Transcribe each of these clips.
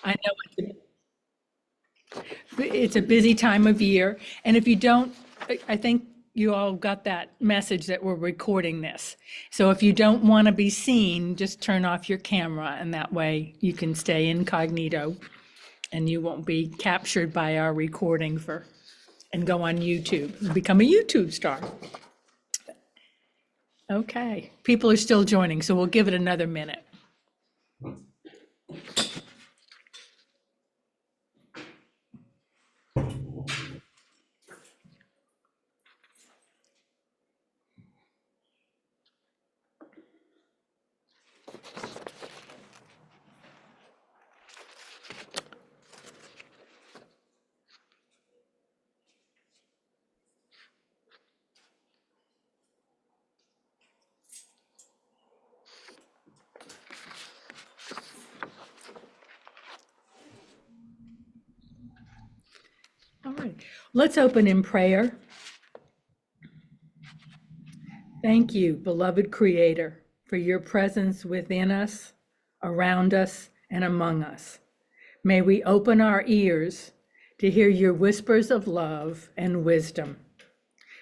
I know it's a busy time of year, and if you don't, I think you all got that message that we're recording this. So if you don't want to be seen, just turn off your camera, and that way you can stay incognito and you won't be captured by our recording and go on YouTube, become a YouTube star. Okay, people are still joining, so we'll give it another minute. All right, let's open in prayer. Thank you, beloved Creator, for your presence within us, around us, and among us. May we open our ears to hear your whispers of love and wisdom.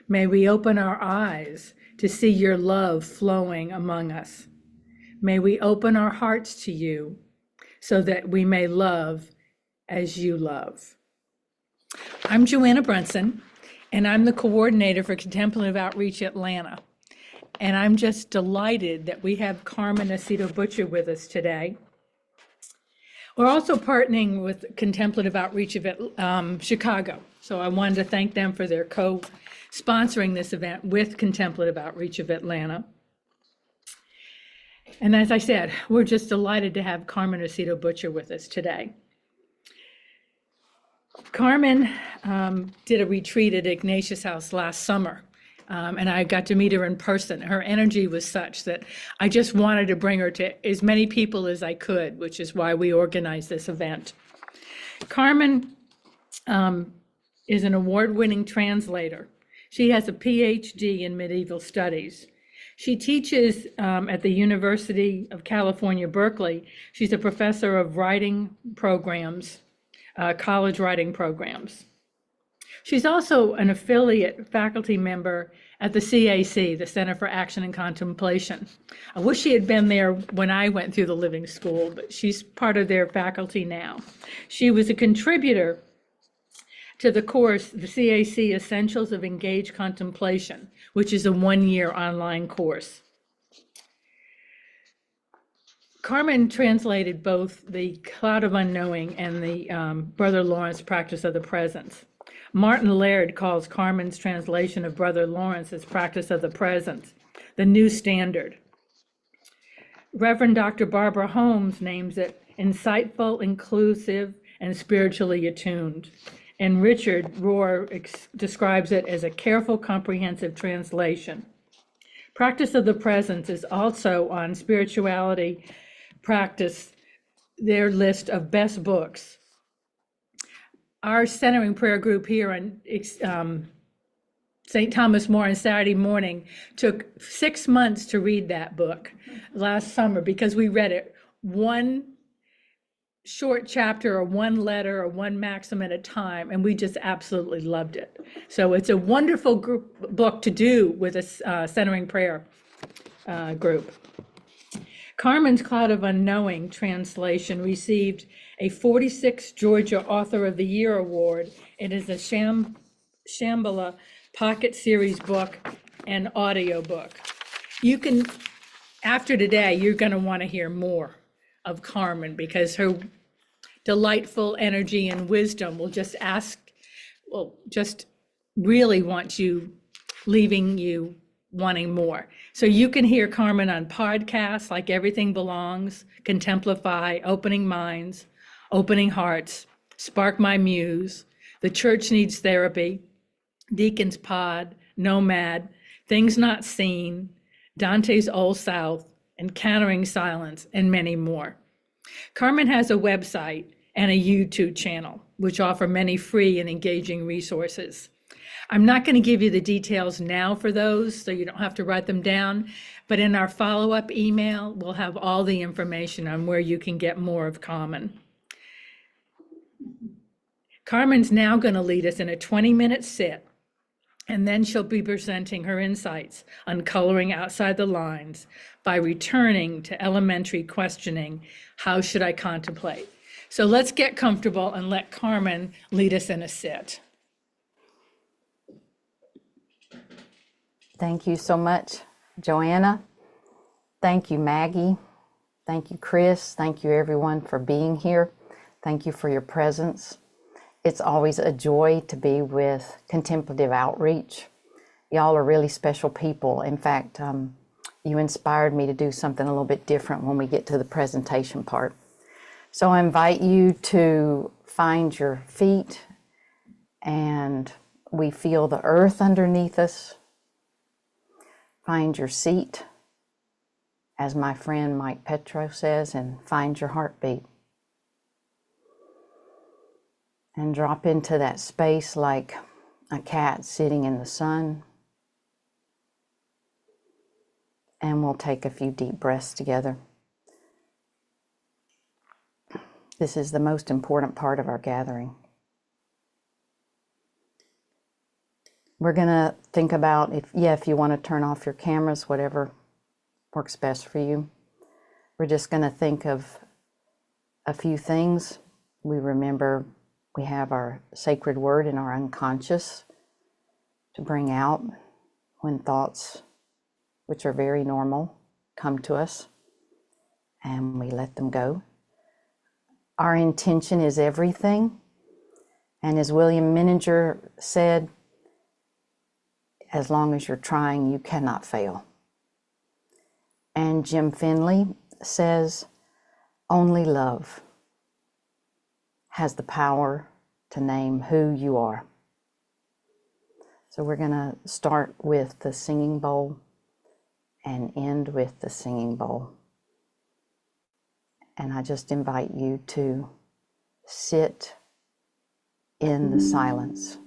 May we open our eyes to see your love flowing among us. May we open our hearts to you so that we may love as you love. I'm Joanna Brunson, and I'm the coordinator for Contemplative Outreach Atlanta. And I'm just delighted that we have Carmen Acevedo Butcher with us today. We're also partnering with Contemplative Outreach of Chicago. So I wanted to thank them for their co-sponsoring this event with Contemplative Outreach of Atlanta. And as I said, we're just delighted to have Carmen Acevedo Butcher with us today. Carmen did a retreat at Ignatius House last summer, and I got to meet her in person. Her energy was such that I just wanted to bring her to as many people as I could, which is why we organized this event. Carmen is an award-winning translator. She has a PhD in medieval studies. She teaches at the University of California, Berkeley. She's a professor of writing programs, college writing programs. She's also an affiliate faculty member at the CAC, the Center for Action and Contemplation. I wish she had been there when I went through the Living School, but she's part of their faculty now. She was a contributor to the course, the CAC Essentials of Engaged Contemplation, which is a one-year online course. Carmen translated both the Cloud of Unknowing and the Brother Lawrence Practice of the Presence. Martin Laird calls Carmen's translation of Brother Lawrence's Practice of the Presence the new standard. Reverend Dr. Barbara Holmes names it insightful, inclusive, and spiritually attuned. And Richard Rohr describes it as a careful, comprehensive translation. Practice of the Presence is also on Spirituality Practice, their list of best books. Our centering prayer group here on St. Thomas More on Saturday morning took 6 months to read that book last summer because we read it one short chapter or one letter or one maxim at a time, and we just absolutely loved it. So it's a wonderful book to do with a centering prayer group. Carmen's Cloud of Unknowing translation received a 46th Georgia Author of the Year award. It is a Shambhala Pocket Series book and audio book. You can, after today, you're going to want to hear more of Carmen because her delightful energy and wisdom will just really want you, leaving you wanting more. So you can hear Carmen on podcasts like Everything Belongs, Contemplify, Opening Minds, Opening Hearts, Spark My Muse, The Church Needs Therapy, Deacon's Pod, Nomad, Things Not Seen, Dante's Old South, Encountering Silence, and many more. Carmen has a website and a YouTube channel, which offer many free and engaging resources. I'm not going to give you the details now for those, so you don't have to write them down, but in our follow-up email, we'll have all the information on where you can get more of Carmen. Carmen's now going to lead us in a 20-minute sit, and then she'll be presenting her insights on coloring outside the lines by returning to elementary questioning, how should I contemplate? So let's get comfortable and let Carmen lead us in a sit. Thank you so much, Joanna. Thank you, Maggie. Thank you, Chris. Thank you, everyone, for being here. Thank you for your presence. It's always a joy to be with Contemplative Outreach. Y'all are really special people. In fact, you inspired me to do something a little bit different when we get to the presentation part. So I invite you to find your feet, and we feel the earth underneath us. Find your seat, as my friend Mike Petro says, and find your heartbeat. And drop into that space like a cat sitting in the sun. And we'll take a few deep breaths together. This is the most important part of our gathering. We're going to think about, if you want to turn off your cameras, whatever works best for you. We're just going to think of a few things. We remember we have our sacred word in our unconscious to bring out when thoughts, which are very normal, come to us, and we let them go. Our intention is everything. And as William Menninger said, as long as you're trying, you cannot fail. And Jim Finley says, only love has the power to name who you are. So we're going to start with the singing bowl and end with the singing bowl. And I just invite you to sit in the silence.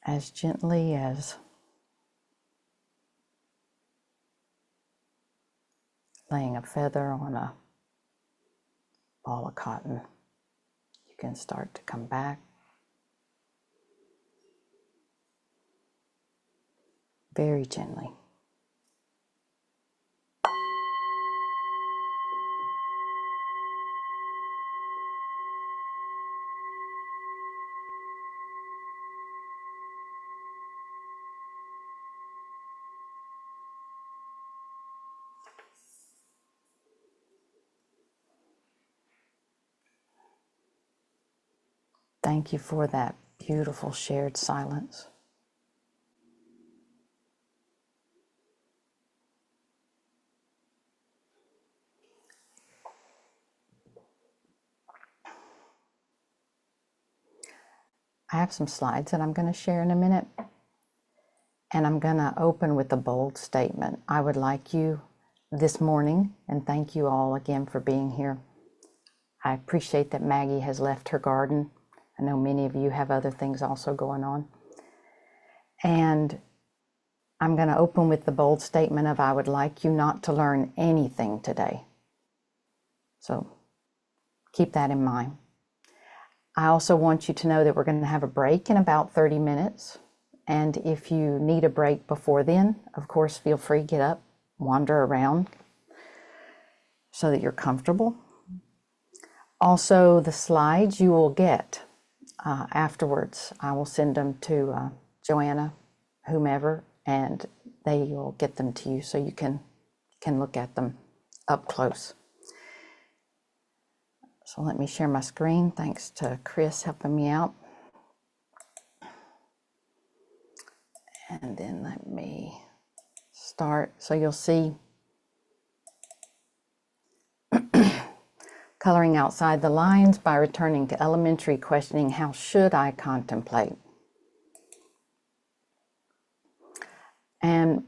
as gently as laying a feather on a ball of cotton. You can start to come back. Very gently. Thank you for that beautiful shared silence. I have some slides that I'm going to share in a minute, and I'm going to open with a bold statement. I would like you this morning, and thank you all again for being here. I appreciate that Maggie has left her garden. I know many of you have other things also going on. And I'm going to open with the bold statement of I would like you not to learn anything today. So keep that in mind. I also want you to know that we're going to have a break in about 30 minutes. And if you need a break before then, of course, feel free to get up, wander around so that you're comfortable. Also, the slides you will get afterwards. I will send them to Joanna, whomever, and they will get them to you so you can look at them up close. So let me share my screen. Thanks to Chris helping me out. And then let me start. So you'll see coloring outside the lines by returning to elementary questioning, how should I contemplate? And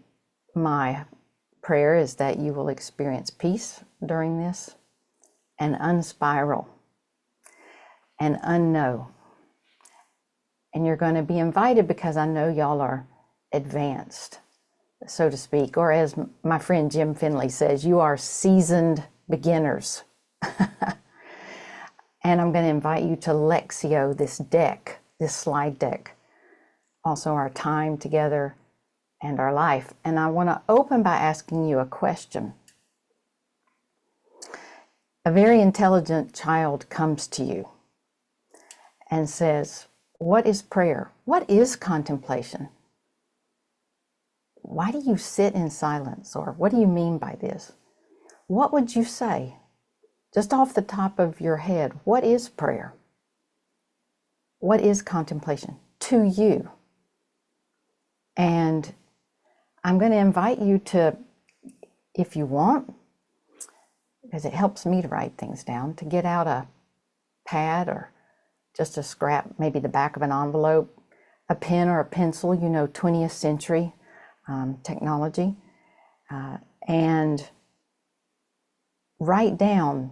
my prayer is that you will experience peace during this and unspiral and unknow. And you're going to be invited because I know y'all are advanced, so to speak, or as my friend Jim Finley says, you are seasoned beginners. And I'm going to invite you to Lectio, this deck, this slide deck, also our time together and our life. And I want to open by asking you a question. A very intelligent child comes to you and says, what is prayer? What is contemplation? Why do you sit in silence? Or what do you mean by this? What would you say? Just off the top of your head, what is prayer? What is contemplation to you? And I'm going to invite you to, if you want, because it helps me to write things down, to get out a pad or just a scrap, maybe the back of an envelope, a pen or a pencil, 20th century technology, and write down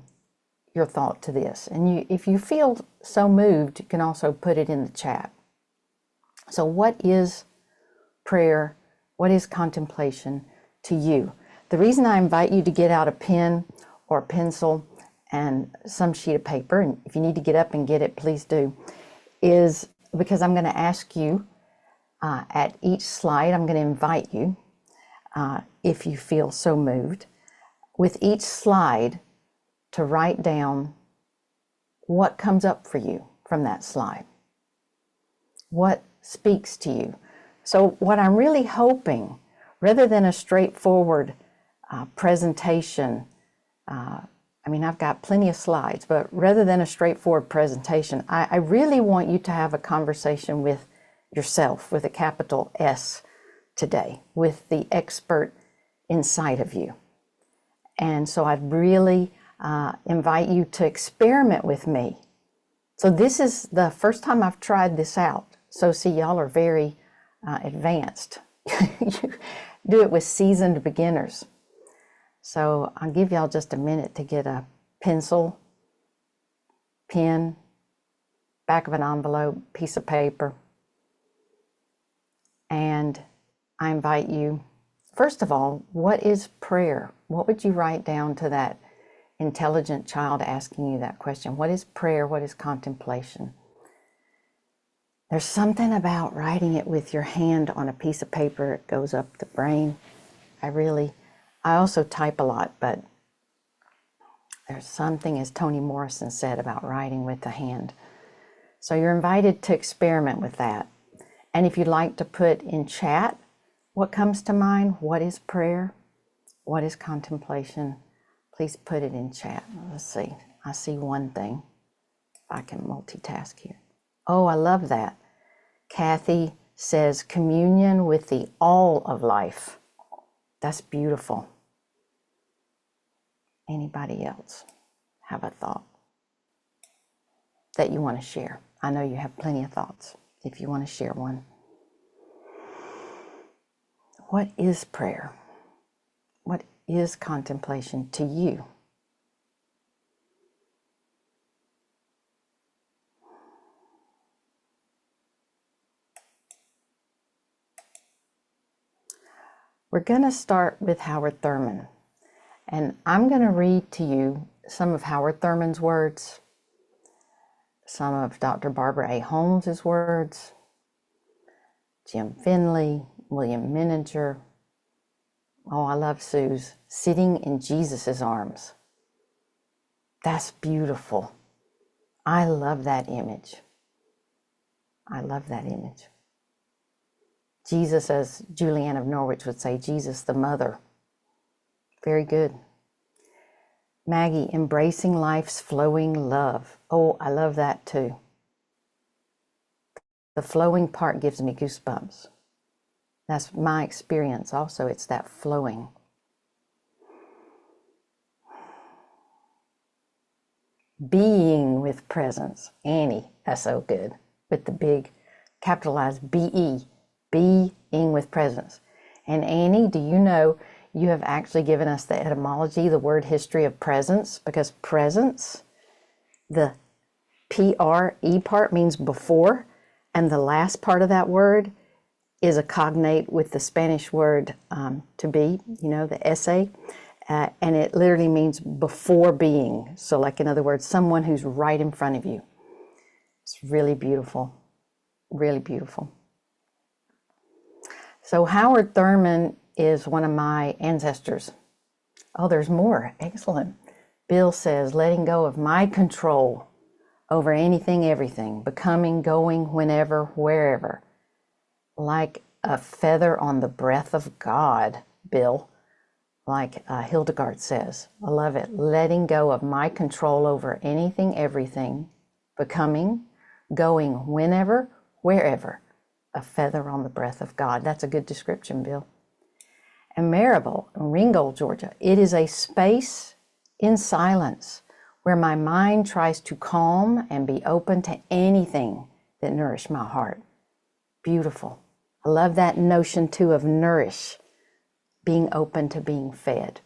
your thought to this. And if you feel so moved, you can also put it in the chat. So what is prayer? What is contemplation to you? The reason I invite you to get out a pen or a pencil and some sheet of paper, and if you need to get up and get it, please do, is because I'm going to ask you at each slide, I'm going to invite you, if you feel so moved, with each slide to write down what comes up for you from that slide. What speaks to you? So what I'm really hoping, rather than a straightforward presentation, I've got plenty of slides, but rather than a straightforward presentation, I really want you to have a conversation with yourself, with a capital S today, with the expert inside of you. And so I'd really invite you to experiment with me. So this is the first time I've tried this out. So see, y'all are very advanced. You do it with seasoned beginners. So I'll give y'all just a minute to get a pencil, pen, back of an envelope, piece of paper. And I invite you, first of all, what is prayer? What would you write down to that intelligent child asking you that question? What is prayer? What is contemplation? There's something about writing it with your hand on a piece of paper. It goes up the brain. I also type a lot, but there's something, as Toni Morrison said, about writing with the hand. So you're invited to experiment with that. And if you'd like to put in chat what comes to mind, what is prayer? What is contemplation? Please put it in chat. Let's see. I see one thing. If I can multitask here. Oh, I love that. Kathy says communion with the all of life. That's beautiful. Anybody else have a thought that you want to share? I know you have plenty of thoughts if you want to share one. What is prayer? What is contemplation to you? We're going to start with Howard Thurman, and I'm going to read to you some of Howard Thurman's words, some of Dr. Barbara A. Holmes's words, Jim Finley, William Menninger. Oh, I love Sue's sitting in Jesus's arms. That's beautiful. I love that image. I love that image. Jesus, as Julianne of Norwich would say, Jesus the mother. Very good. Maggie, embracing life's flowing love. Oh, I love that too. The flowing part gives me goosebumps. That's my experience also. It's that flowing. Being with presence. Annie, that's so good. With the big capitalized B-E. Being with presence. And Annie, do you know you have actually given us the etymology, the word history of presence? Because presence, the P-R-E part means before, and the last part of that word is a cognate with the Spanish word to be, you know, the ese, and it literally means before being. So like, in other words, someone who's right in front of you. It's really beautiful, really beautiful. So Howard Thurman is one of my ancestors. Oh, there's more. Excellent. Bill says, letting go of my control over anything, everything, becoming, going, whenever, wherever. Like a feather on the breath of God, Bill, like Hildegard says. I love it. Letting go of my control over anything, everything, becoming, going, whenever, wherever. A feather on the breath of God. That's a good description, Bill. And Maribel, in Ringgold, Georgia, it is a space in silence where my mind tries to calm and be open to anything that nourish my heart. Beautiful. I love that notion too of nourish, being open to being fed.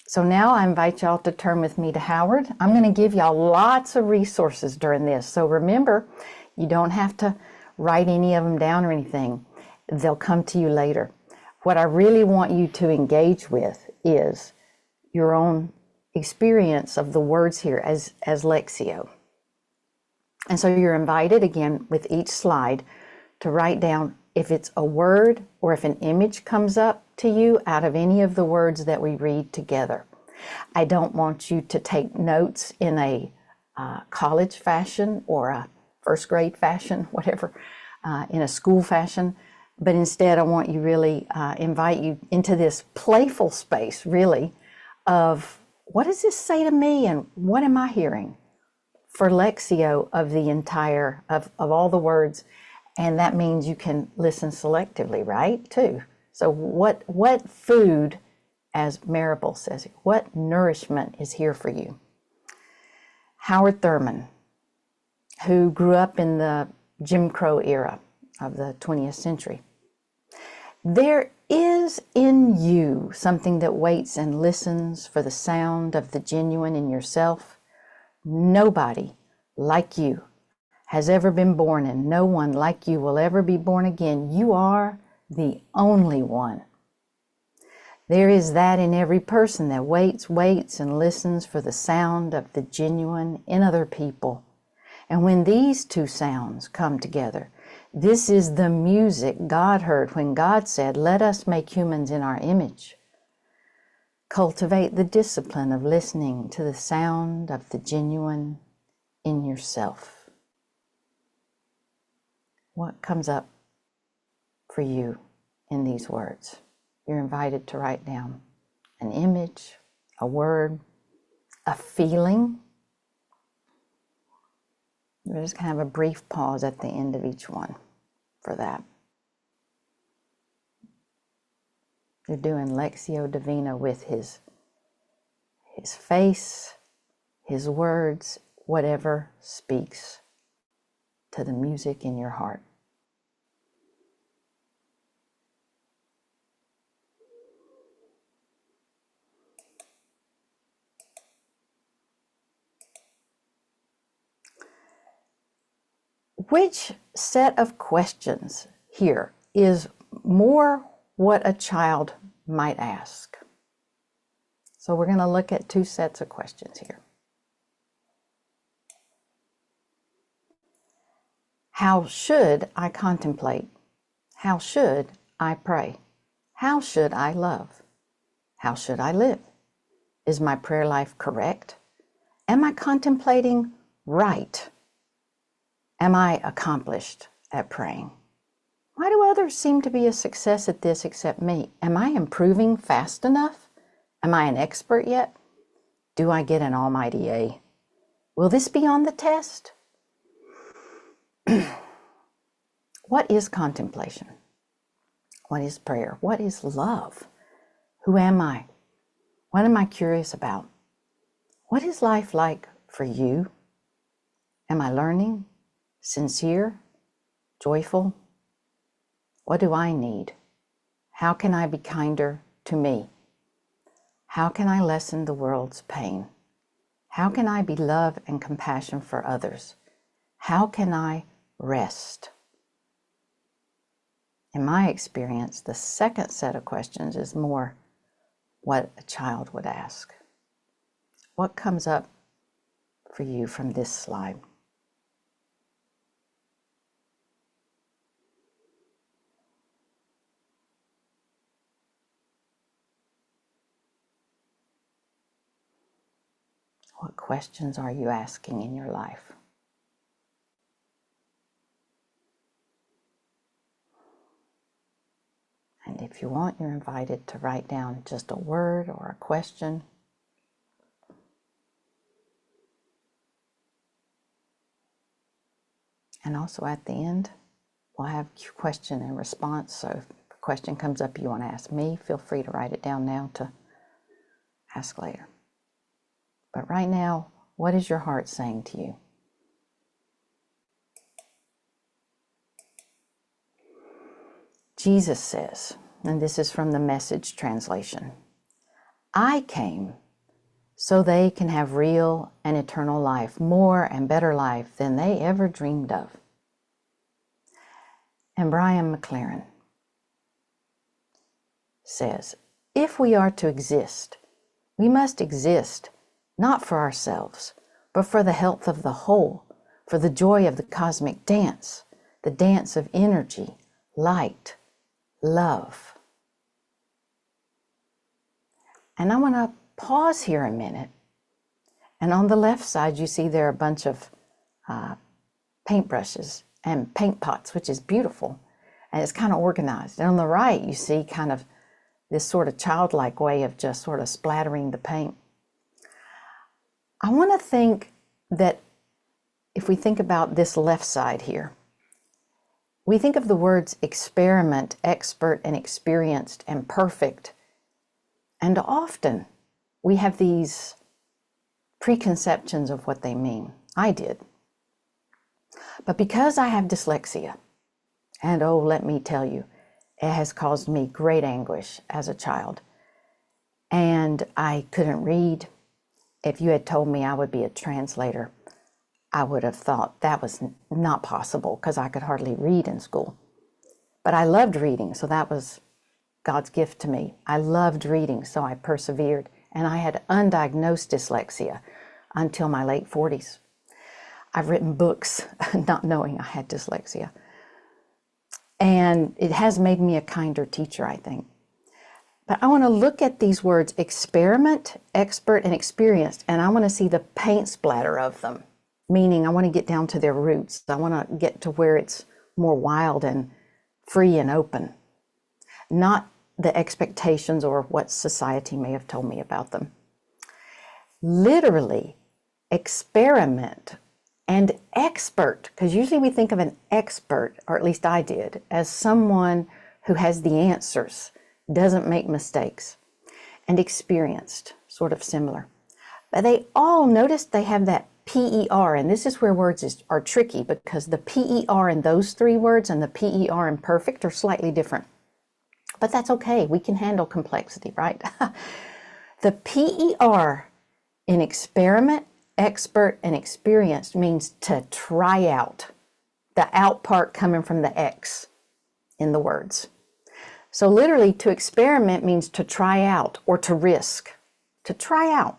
So now I invite y'all to turn with me to Howard. I'm going to give y'all lots of resources during this. So remember, you don't have to write any of them down or anything. They'll come to you later. What I really want you to engage with is your own experience of the words here as Lectio. And so you're invited, again, with each slide, to write down if it's a word or if an image comes up to you out of any of the words that we read together. I don't want you to take notes in a college fashion or a first grade fashion, whatever, in a school fashion, but instead I want you really invite you into this playful space, really, of what does this say to me and what am I hearing for Lectio of the entire, of all the words. And that means you can listen selectively, right, too. So what food, as Maribel says, what nourishment is here for you? Howard Thurman, who grew up in the Jim Crow era of the 20th century. There is in you something that waits and listens for the sound of the genuine in yourself. Nobody like you has ever been born, and no one like you will ever be born again. You are the only one. There is that in every person that waits and listens for the sound of the genuine in other people. And when these two sounds come together, this is the music God heard when God said, "Let us make humans in our image." Cultivate the discipline of listening to the sound of the genuine in yourself. What comes up for you in these words? You're invited to write down an image, a word, a feeling. We're just going to have a brief pause at the end of each one for that. You're doing Lectio Divina with his face, his words, whatever speaks to the music in your heart. Which set of questions here is more what a child might ask? So we're going to look at two sets of questions here. How should I contemplate? How should I pray? How should I love? How should I live? Is my prayer life correct? Am I contemplating right? Am I accomplished at praying? Why do others seem to be a success at this except me? Am I improving fast enough? Am I an expert yet? Do I get an almighty A? Will this be on the test? What is contemplation? What is prayer? What is love? Who am I? What am I curious about? What is life like for you? Am I learning? Sincere? Joyful? What do I need? How can I be kinder to me? How can I lessen the world's pain? How can I be love and compassion for others? How can I rest? In my experience, the second set of questions is more what a child would ask. What comes up for you from this slide? What questions are you asking in your life? And if you want, you're invited to write down just a word or a question. And also at the end, we'll have question and response. So if a question comes up you want to ask me, feel free to write it down now to ask later. But right now, what is your heart saying to you? Jesus says, and this is from the Message translation, I came so they can have real and eternal life, more and better life than they ever dreamed of. And Brian McLaren says, if we are to exist, we must exist not for ourselves, but for the health of the whole, for the joy of the cosmic dance, the dance of energy, light, love. And I want to pause here a minute. And on the left side, you see there are a bunch of paintbrushes and paint pots, which is beautiful. And it's kind of organized. And on the right, you see kind of this sort of childlike way of just sort of splattering the paint. I want to think that if we think about this left side here, we think of the words experiment, expert, and experienced, and perfect. And often we have these preconceptions of what they mean. I did. But because I have dyslexia, and oh, let me tell you, it has caused me great anguish as a child. And I couldn't read. If you had told me I would be a translator, I would have thought that was not possible because I could hardly read in school. But I loved reading, so that was God's gift to me. I loved reading, so I persevered. And I had undiagnosed dyslexia until my late 40s. I've written books not knowing I had dyslexia. And it has made me a kinder teacher, I think. But I want to look at these words, experiment, expert, and experienced, and I want to see the paint splatter of them. Meaning I want to get down to their roots. I want to get to where it's more wild and free and open. Not the expectations or what society may have told me about them. Literally, experiment and expert, because usually we think of an expert, or at least I did, as someone who has the answers, doesn't make mistakes, and experienced, sort of similar. But they all, notice they have that PER, and this is where words are tricky because the PER in those three words and the PER in perfect are slightly different. But that's okay, we can handle complexity, right? The PER in experiment, expert, and experienced means to try out. The out part coming from the X in the words. So literally to experiment means to try out or to risk, to try out.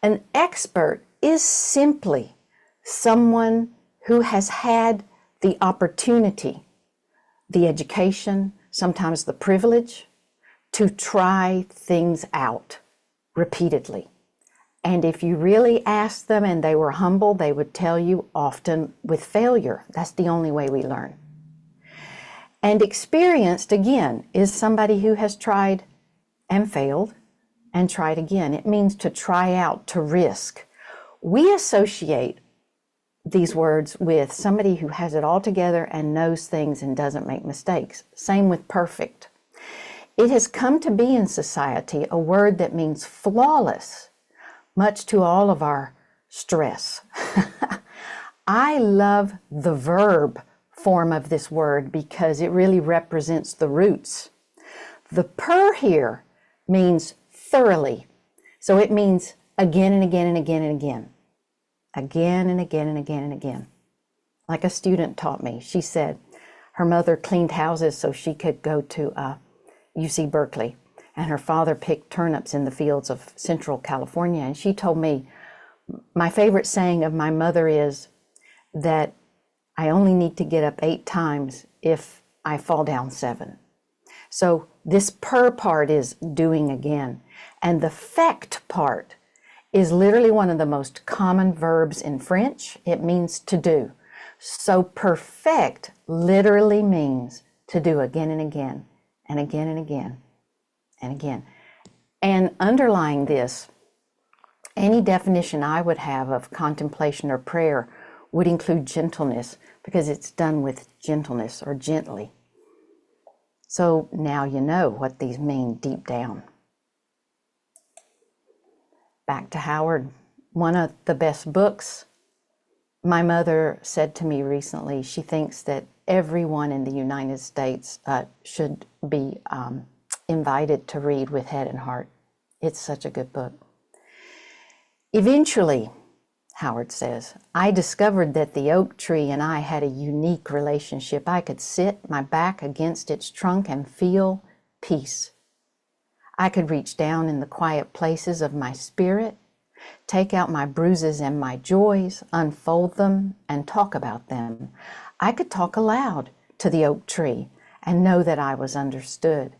An expert is simply someone who has had the opportunity, the education, sometimes the privilege, to try things out repeatedly. And if you really asked them and they were humble, they would tell you often with failure. That's the only way we learn. And experienced, again, is somebody who has tried and failed and tried again. It means to try out, to risk. We associate these words with somebody who has it all together and knows things and doesn't make mistakes. Same with perfect. It has come to be in society a word that means flawless, much to all of our stress. I love the verb form of this word because it really represents the roots. The per here means thoroughly. So it means again and again and again and again. Again and again and again and again. Like a student taught me. She said her mother cleaned houses so she could go to UC Berkeley. And her father picked turnips in the fields of Central California. And she told me, my favorite saying of my mother is that I only need to get up 8 times if I fall down 7. So this per part is doing again. And the fect part is literally one of the most common verbs in French. It means to do. So perfect literally means to do again and again and again and again and again. And underlying this, any definition I would have of contemplation or prayer would include gentleness because it's done with gentleness or gently. So now you know what these mean deep down. Back to Howard, one of the best books. My mother said to me recently, she thinks that everyone in the United States should be invited to read With Head and Heart. It's such a good book. Eventually, Howard says, I discovered that the oak tree and I had a unique relationship. I could sit my back against its trunk and feel peace. I could reach down in the quiet places of my spirit, take out my bruises and my joys, unfold them, and talk about them. I could talk aloud to the oak tree and know that I was understood.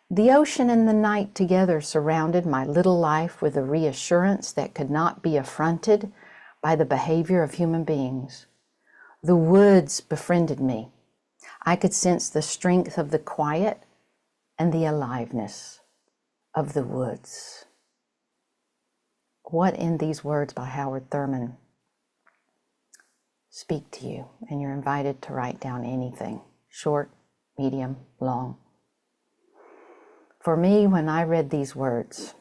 The ocean and the night together surrounded my little life with a reassurance that could not be affronted by the behavior of human beings. The woods befriended me. I could sense the strength of the quiet and the aliveness of the woods. What in these words by Howard Thurman speak to you? And you're invited to write down anything, short, medium, long. For me, when I read these words,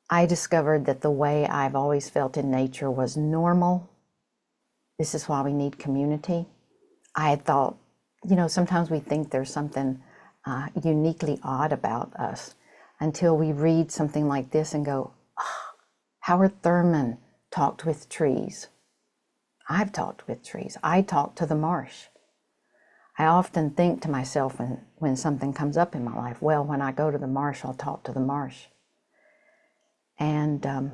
I discovered that the way I've always felt in nature was normal. This is why we need community. I had thought, sometimes we think there's something uniquely odd about us until we read something like this and go, oh, Howard Thurman talked with trees. I've talked with trees. I talk to the marsh. I often think to myself when something comes up in my life, well, when I go to the marsh, I'll talk to the marsh. And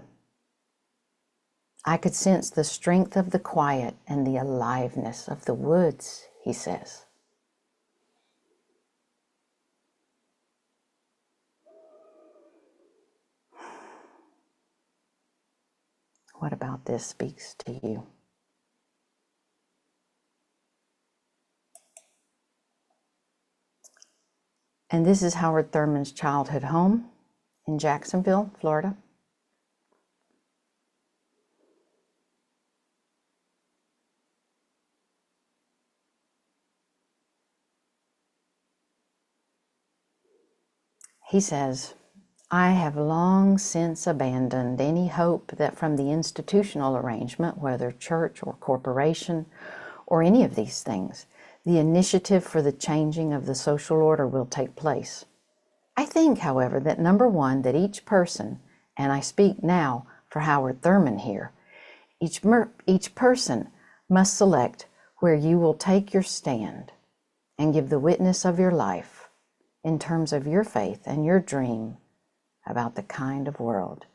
I could sense the strength of the quiet and the aliveness of the woods, he says. What about this speaks to you? And this is Howard Thurman's childhood home in Jacksonville, Florida. He says, I have long since abandoned any hope that from the institutional arrangement, whether church or corporation or any of these things, the initiative for the changing of the social order will take place. I think, however, that number one, that each person, and I speak now for Howard Thurman here, each person must select where you will take your stand and give the witness of your life in terms of your faith and your dream about the kind of world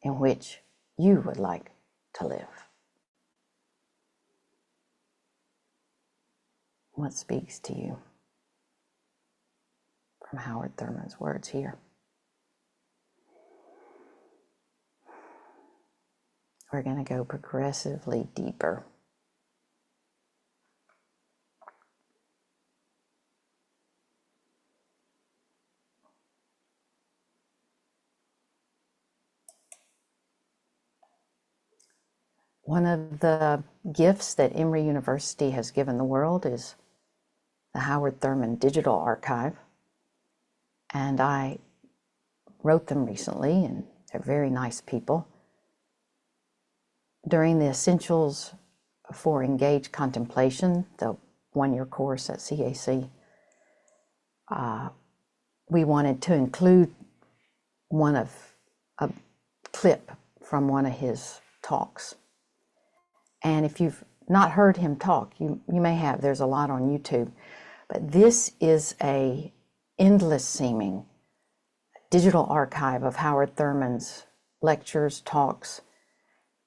in which you would like to live. What speaks to you from Howard Thurman's words here? We're going to go progressively deeper. One of the gifts that Emory University has given the world is the Howard Thurman Digital Archive. And I wrote them recently, and they're very nice people. During the Essentials for Engaged Contemplation, the one-year course at CAC, we wanted to include a clip from one of his talks. And if you've not heard him talk, you may have, there's a lot on YouTube, but this is a endless seeming digital archive of Howard Thurman's lectures, talks,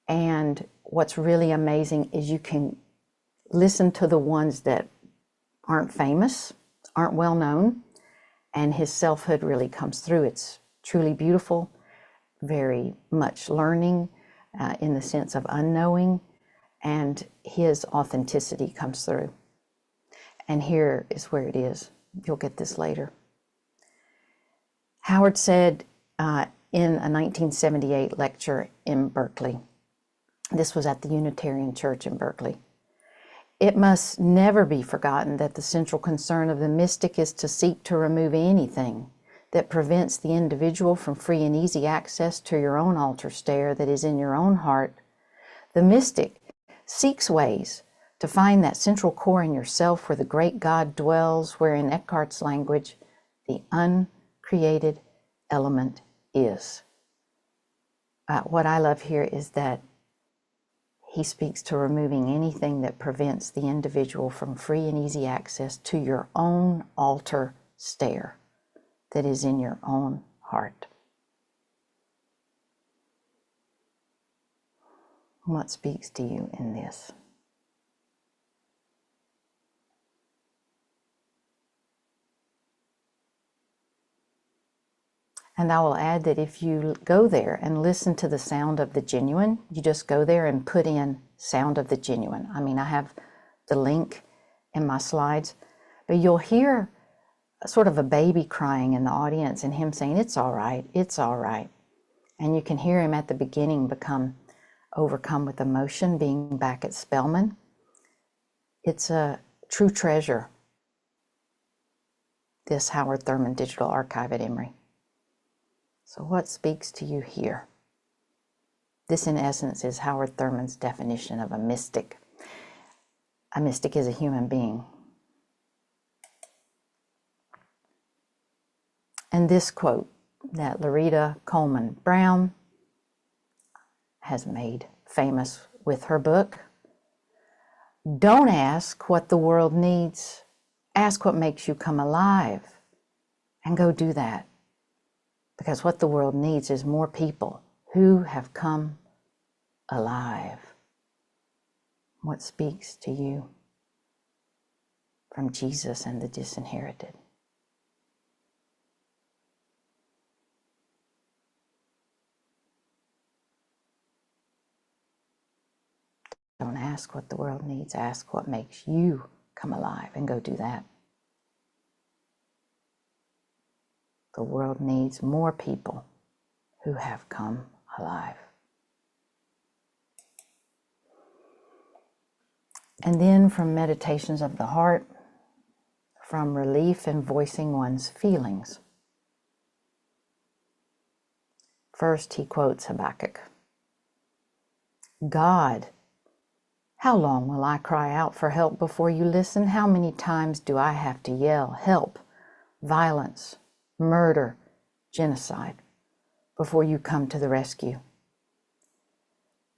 and what's really amazing is you can listen to the ones that aren't famous, aren't well known, and his selfhood really comes through. It's truly beautiful, very much learning in the sense of unknowing, and his authenticity comes through. And here is where it is. You'll get this later. Howard said in a 1978 lecture in Berkeley, this was at the Unitarian Church in Berkeley, it must never be forgotten that the central concern of the mystic is to seek to remove anything that prevents the individual from free and easy access to your own altar stair that is in your own heart. The mystic seeks ways to find that central core in yourself where the great God dwells, where in Eckhart's language, the uncreated element is. What I love here is that he speaks to removing anything that prevents the individual from free and easy access to your own altar stair that is in your own heart. What speaks to you in this? And I will add that if you go there and listen to the sound of the genuine, you just go there and put in sound of the genuine. I mean, I have the link in my slides, but you'll hear sort of a baby crying in the audience and him saying, it's all right, it's all right. And you can hear him at the beginning become overcome with emotion, being back at Spelman. It's a true treasure, this Howard Thurman Digital Archive at Emory. So what speaks to you here? This, in essence, is Howard Thurman's definition of a mystic. A mystic is a human being. And this quote that Loretta Coleman Brown has made famous with her book. Don't ask what the world needs. Ask what makes you come alive, and go do that. Because what the world needs is more people who have come alive. What speaks to you from Jesus and the disinherited? Don't ask what the world needs. Ask what makes you come alive, and go do that. The world needs more people who have come alive. And then from Meditations of the Heart, from relief in voicing one's feelings. First, he quotes Habakkuk. God, how long will I cry out for help before you listen? How many times do I have to yell, help, violence, murder, genocide, before you come to the rescue?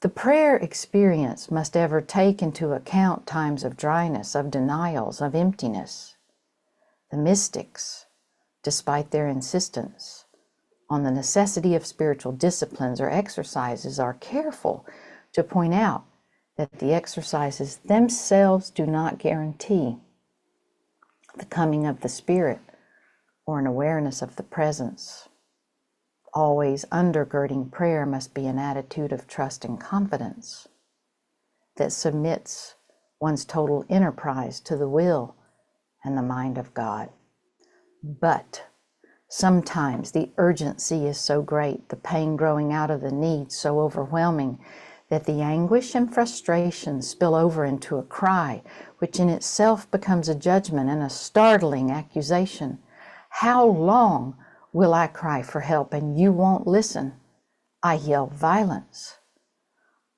The prayer experience must ever take into account times of dryness, of denials, of emptiness. The mystics, despite their insistence on the necessity of spiritual disciplines or exercises, are careful to point out that the exercises themselves do not guarantee the coming of the Spirit or an awareness of the presence. Always undergirding prayer must be an attitude of trust and confidence that submits one's total enterprise to the will and the mind of God. But sometimes the urgency is so great, the pain growing out of the need so overwhelming, that the anguish and frustration spill over into a cry, which in itself becomes a judgment and a startling accusation. How long will I cry for help and you won't listen? I yell violence.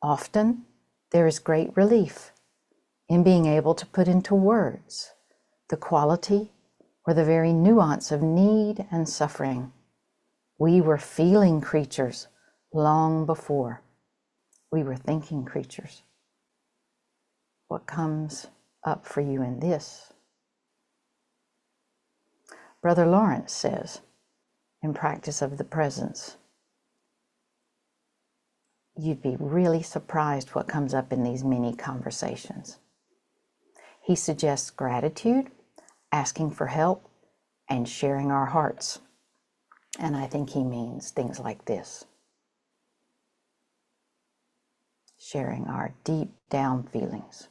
Often there is great relief in being able to put into words the quality or the very nuance of need and suffering. We were feeling creatures long before we were thinking creatures. What comes up for you in this? Brother Lawrence says, in Practice of the Presence, you'd be really surprised what comes up in these mini conversations. He suggests gratitude, asking for help, and sharing our hearts. And I think he means things like this. Sharing our deep down feelings.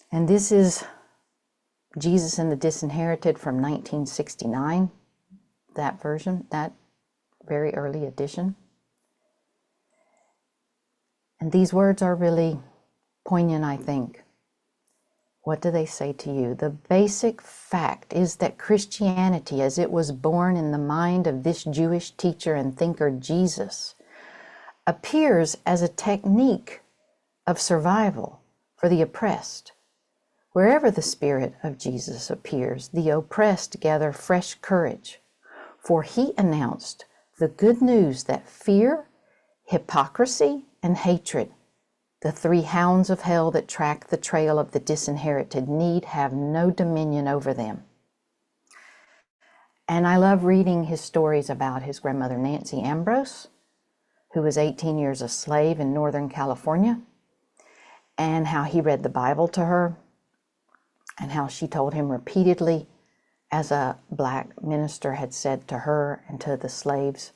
And this is Jesus and the Disinherited from 1969, that version, that very early edition. And these words are really poignant, I think. What do they say to you? The basic fact is that Christianity, as it was born in the mind of this Jewish teacher and thinker Jesus, appears as a technique of survival for the oppressed. Wherever the Spirit of Jesus appears, the oppressed gather fresh courage, for he announced the good news that fear, hypocrisy, and hatred, the three hounds of hell that track the trail of the disinherited, need have no dominion over them. And I love reading his stories about his grandmother Nancy Ambrose, who was 18 years a slave in Northern California, and how he read the Bible to her, and how she told him repeatedly, as a black minister had said to her and to the slaves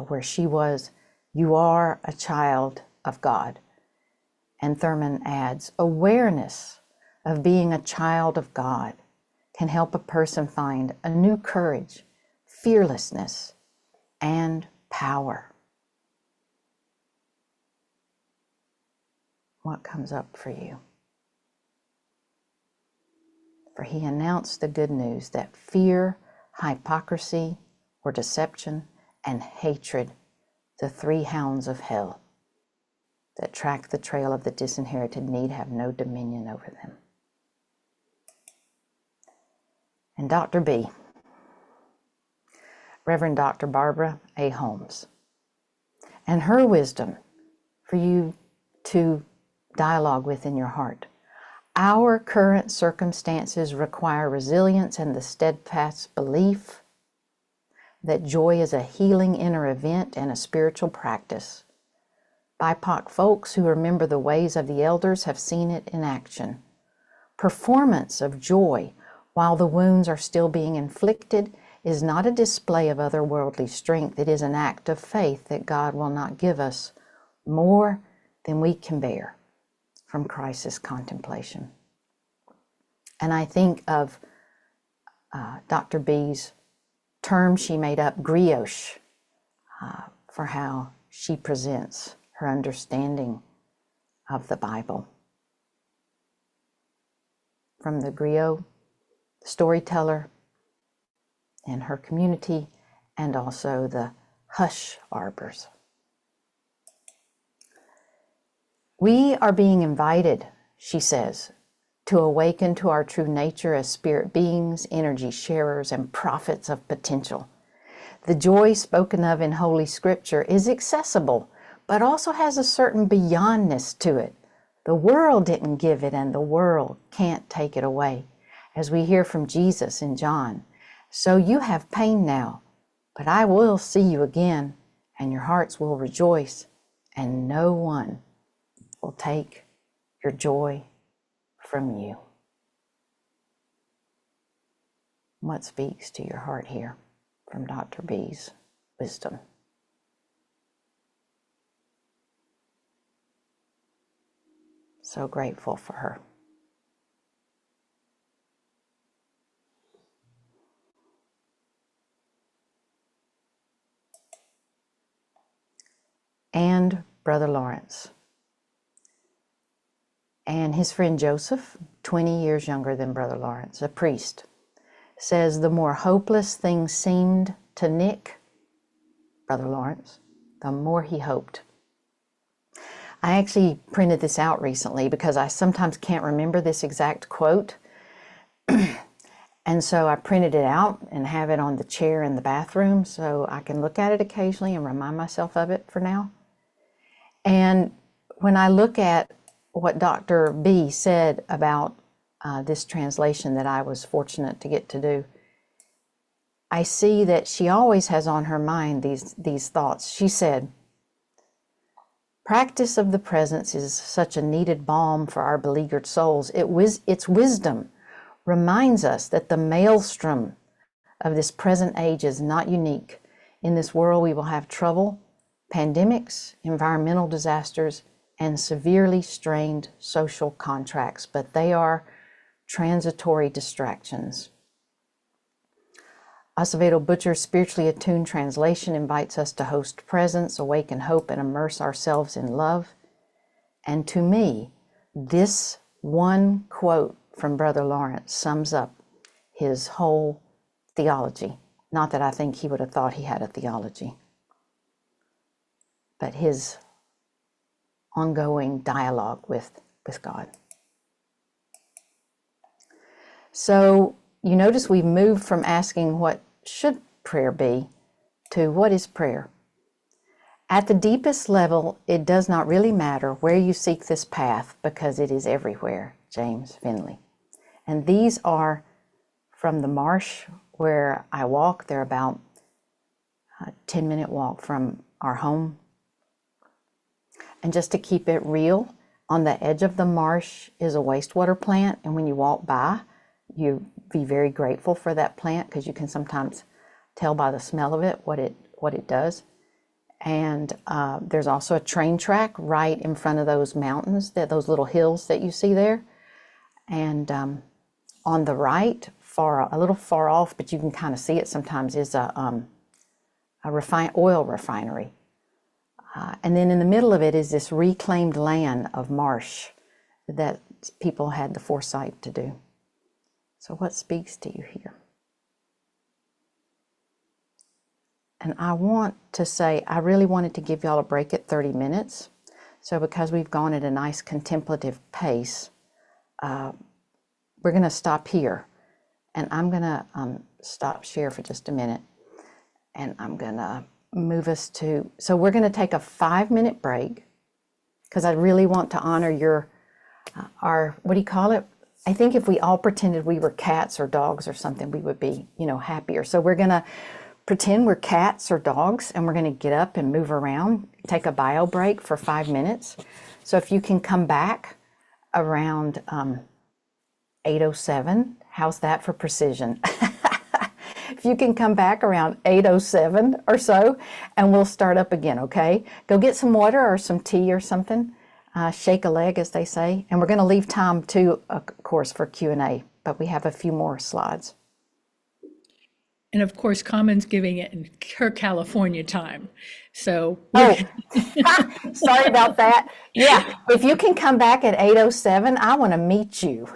where she was, "You are a child of God." And Thurman adds, awareness of being a child of God can help a person find a new courage, fearlessness, and power. What comes up for you? For he announced the good news that fear, hypocrisy, or deception, and hatred, the three hounds of hell that track the trail of the disinherited, need have no dominion over them. and Dr. B, Reverend Dr. Barbara A. Holmes, and her wisdom for you to dialogue with in your heart. Our current circumstances require resilience and the steadfast belief that joy is a healing inner event and a spiritual practice. BIPOC folks who remember the ways of the elders have seen it in action. Performance of joy while the wounds are still being inflicted is not a display of otherworldly strength. It is an act of faith that God will not give us more than we can bear from crisis contemplation. And I think of Dr. B's term she made up, brioche, for how she presents her understanding of the Bible. From the griot, storyteller in her community, and also the hush arbors. We are being invited, she says, to awaken to our true nature as spirit beings, energy sharers, and prophets of potential. The joy spoken of in Holy Scripture is accessible, but also has a certain beyondness to it. The world didn't give it, and the world can't take it away. As we hear from Jesus in John, so you have pain now, but I will see you again, and your hearts will rejoice, and no one will take your joy from you. What speaks to your heart here from Dr. B's wisdom? So grateful for her. And Brother Lawrence. And his friend Joseph, 20 years younger than Brother Lawrence, a priest, says the more hopeless things seemed to Nick, Brother Lawrence, the more he hoped. I actually printed this out recently because I sometimes can't remember this exact quote. And so I printed it out and have it on the chair in the bathroom so I can look at it occasionally and remind myself of it for now. And when I look at what Dr. B said about this translation that I was fortunate to get to do, I see that she always has on her mind these thoughts. She said, practice of the presence is such a needed balm for our beleaguered souls. Its wisdom reminds us that the maelstrom of this present age is not unique. In this world we will have trouble, pandemics, environmental disasters, and severely strained social contracts, but they are transitory distractions. Acevedo Butcher's spiritually attuned translation invites us to host presence, awaken hope, and immerse ourselves in love. And to me, this one quote from Brother Lawrence sums up his whole theology. Not that I think he would have thought he had a theology, but his ongoing dialogue with God. So you notice we've moved from asking what should prayer be to what is prayer. At the deepest level, it does not really matter where you seek this path because it is everywhere, James Finley. And these are from the marsh where I walk. They're about a 10-minute walk from our home. And just to keep it real, on the edge of the marsh is a wastewater plant. And when you walk by, you be very grateful for that plant because you can sometimes tell by the smell of it what it does. And there's also a train track right in front of those mountains, those little hills that you see there. And on the right, a little far off, but you can kind of see it sometimes, is a oil refinery. And then in the middle of it is this reclaimed land of marsh that people had the foresight to do. So what speaks to you here? And I want to say, I really wanted to give y'all a break at 30 minutes. So because we've gone at a nice contemplative pace, we're going to stop here. And I'm gonna stop share for just a minute, and I'm gonna move us to, so we're gonna take a 5-minute break, because I really want to honor your, our, what do you call it? I think if we all pretended we were cats or dogs or something, we would be, happier. So we're gonna pretend we're cats or dogs, and we're gonna get up and move around, take a bio break for 5 minutes. So if you can come back around 8:07, how's that for precision? If you can come back around 8:07 or so, and we'll start up again, okay? Go get some water or some tea or something. Shake a leg, as they say. And we're going to leave time, too, of course, for Q&A, but we have a few more slides. And of course, Carmen's giving it in her California time. So Oh, sorry about that. Yeah, if you can come back at 8:07, I want to meet you.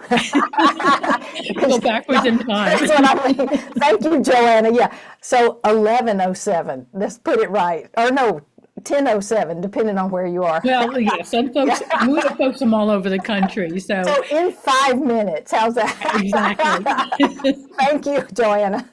go backwards in time. That's what I mean. Thank you, Joanna. Yeah, so 11:07. Let's put it right. Or no, 10:07, depending on where you are. Well, yeah, some folks, we have folks from all over the country. So So in 5 minutes, how's that? exactly. Thank you, Joanna.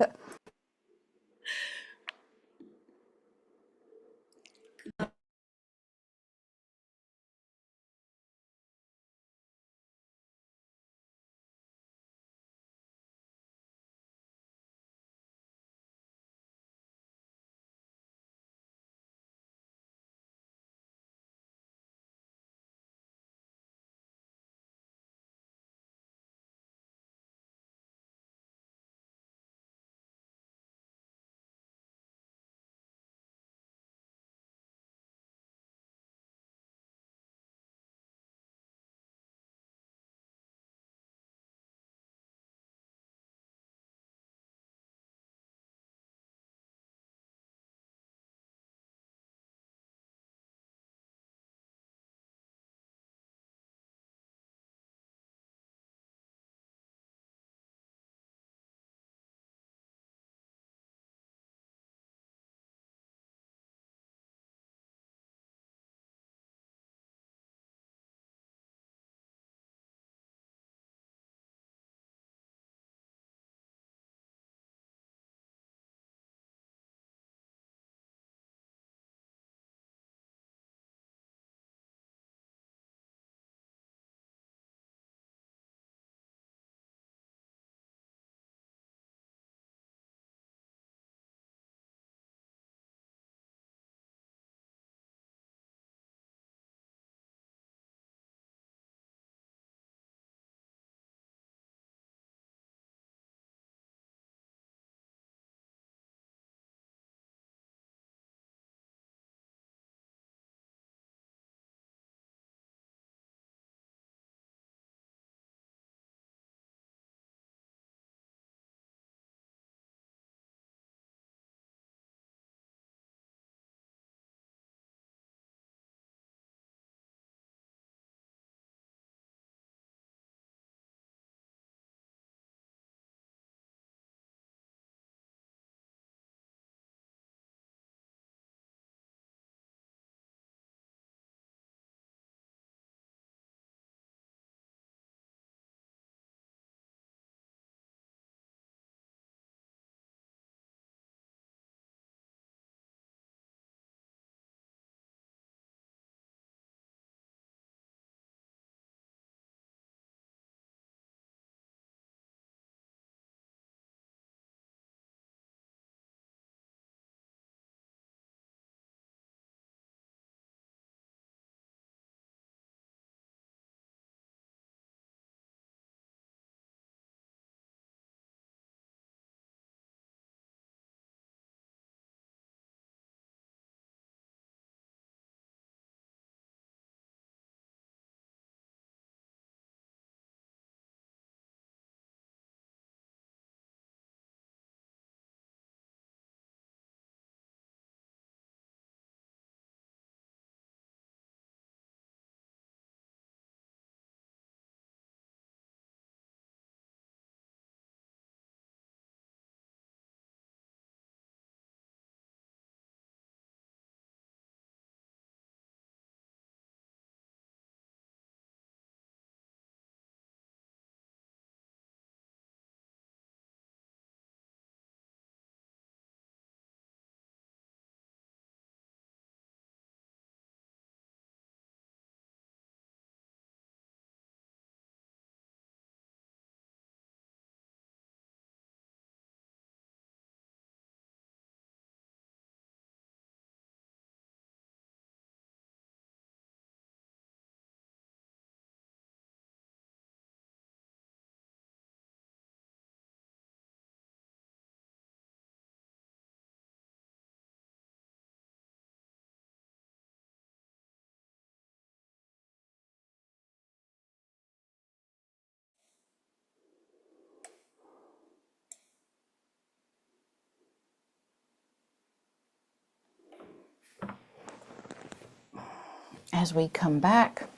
as we come back,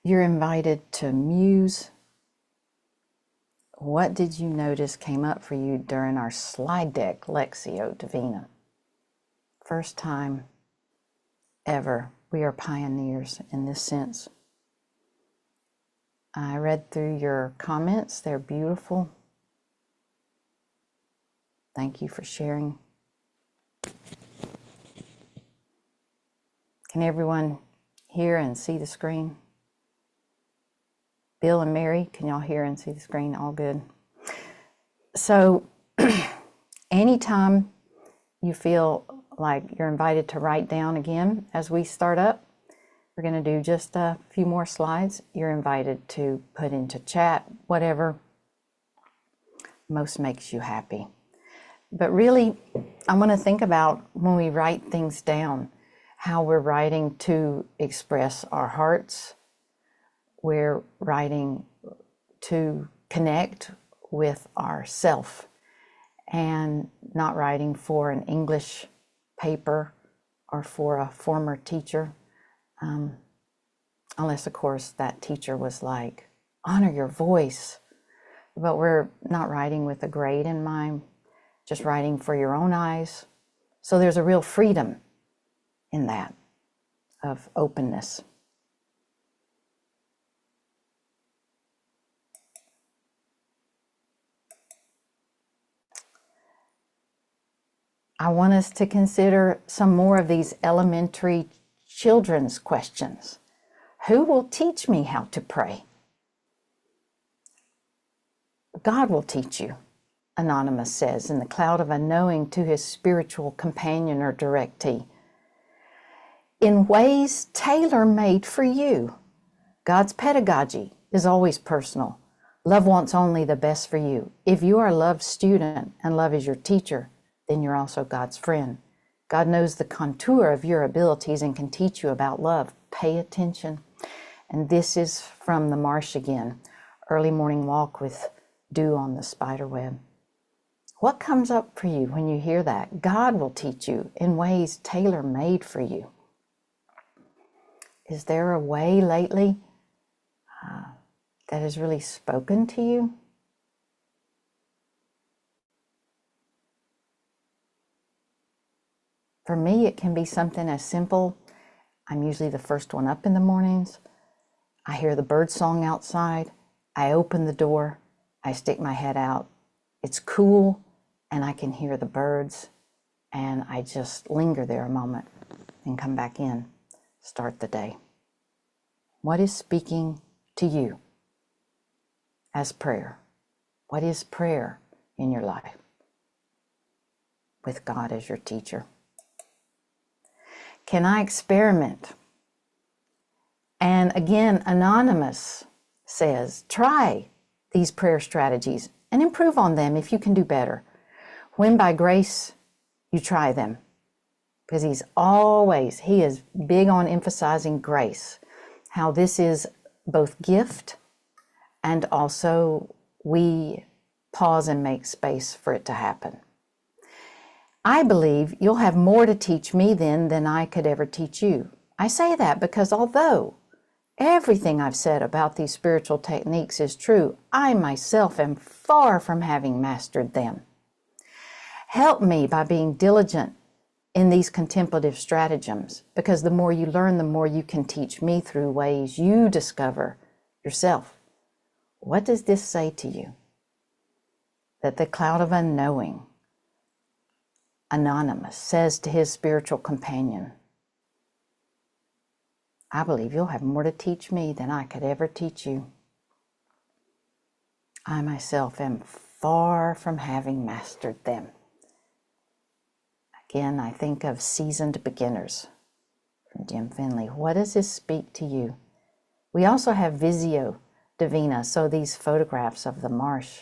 you're invited to muse. What did you notice came up for you during our slide deck, Lectio Divina? First time ever. We are pioneers in this sense. I read through your comments. They're beautiful. Thank you for sharing. Can everyone hear and see the screen? Bill and Mary, can y'all hear and see the screen? All good. So anytime you feel like you're invited to write down again as we start up, we're going to do just a few more slides. You're invited to put into chat whatever most makes you happy. But really, I want to think about when we write things down, how we're writing to express our hearts. We're writing to connect with ourself and not writing for an English paper or for a former teacher. Unless, of course, that teacher was like, honor your voice. But we're not writing with a grade in mind, just writing for your own eyes. So there's a real freedom in that, of openness. I want us to consider some more of these elementary children's questions. Who will teach me how to pray? God will teach you, Anonymous says in the cloud of unknowing to his spiritual companion or directee, in ways tailor-made for you. God's pedagogy is always personal. Love wants only the best for you. If you are love's student and love is your teacher, then you're also God's friend. God knows the contour of your abilities and can teach you about love. Pay attention. And this is from the marsh again, early morning walk with dew on the spider web. What comes up for you when you hear that? God will teach you in ways tailor-made for you. Is there a way lately that has really spoken to you? For me, it can be something as simple. I'm usually the first one up in the mornings. I hear the bird song outside. I open the door. I stick my head out. It's cool, and I can hear the birds. And I just linger there a moment and come back in, start the day. What is speaking to you as prayer? What is prayer in your life with God as your teacher? Can I experiment? And again, Anonymous says, try these prayer strategies and improve on them if you can do better. When by grace you try them, because he is big on emphasizing grace, how this is both gift and also we pause and make space for it to happen. I believe you'll have more to teach me then than I could ever teach you. I say that because although everything I've said about these spiritual techniques is true, I myself am far from having mastered them. Help me by being diligent in these contemplative stratagems, because the more you learn, the more you can teach me through ways you discover yourself. What does this say to you? That the cloud of unknowing, Anonymous, says to his spiritual companion, I believe you'll have more to teach me than I could ever teach you. I myself am far from having mastered them. Again, I think of seasoned beginners from Jim Finley. What does this speak to you? We also have Lectio Divina, so these photographs of the marsh.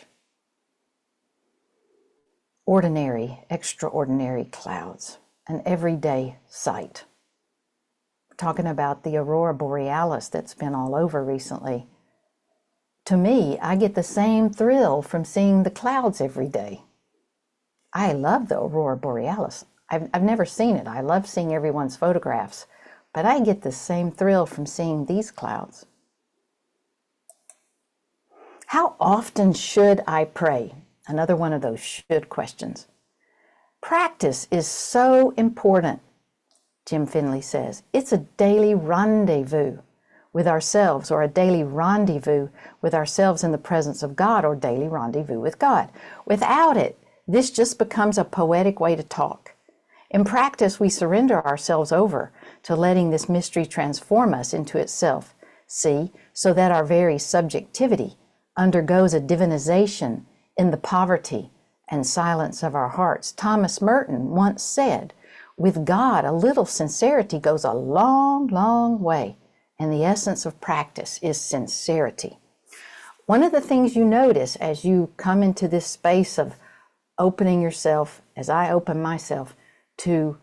Ordinary, extraordinary clouds, an everyday sight. We're talking about the aurora borealis that's been all over recently. To me, I get the same thrill from seeing the clouds every day. I love the aurora borealis. I've never seen it. I love seeing everyone's photographs, but I get the same thrill from seeing these clouds. How often should I pray? Another one of those should questions. Practice is so important, Jim Finley says. It's a daily rendezvous with ourselves, or a daily rendezvous with ourselves in the presence of God, or daily rendezvous with God. Without it, this just becomes a poetic way to talk. In practice, we surrender ourselves over to letting this mystery transform us into itself, see, so that our very subjectivity undergoes a divinization in the poverty and silence of our hearts. Thomas Merton once said, with God, a little sincerity goes a long, long way, and the essence of practice is sincerity. One of the things you notice as you come into this space of opening yourself, as I open myself, to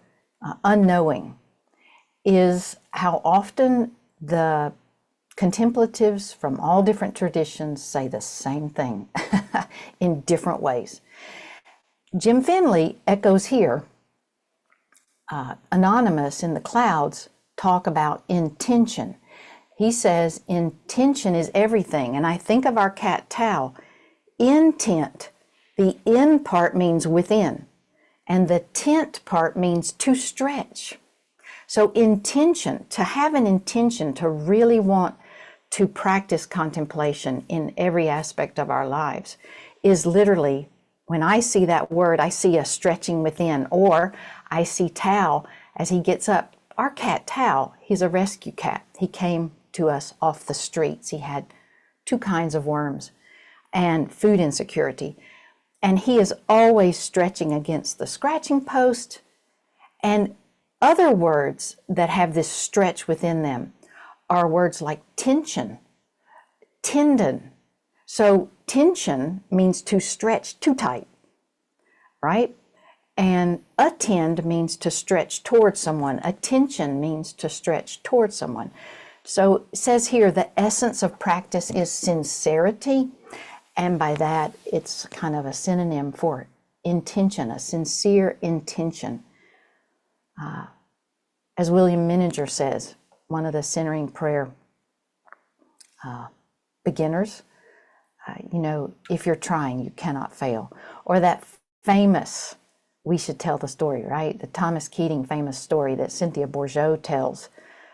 unknowing, is how often the contemplatives from all different traditions say the same thing in different ways. Jim Finley echoes here. Anonymous in the clouds talk about intention. He says intention is everything, and I think of our cat Tao. Intent, the in part means within, and the tent part means to stretch. So intention, to have an intention to really want to practice contemplation in every aspect of our lives, is literally, when I see that word, I see a stretching within, or I see Tao as he gets up. Our cat Tao, he's a rescue cat. He came to us off the streets. He had 2 kinds of worms and food insecurity. And he is always stretching against the scratching post. And other words that have this stretch within them are words like tension, tendon. So tension means to stretch too tight, right? And attend means to stretch towards someone. Attention means to stretch towards someone. So it says here, the essence of practice is sincerity. And by that, it's kind of a synonym for intention, a sincere intention. As William Menninger says, one of the centering prayer beginners, if you're trying, you cannot fail. Or that famous, we should tell the story, right? The Thomas Keating famous story that Cynthia Bourgeault tells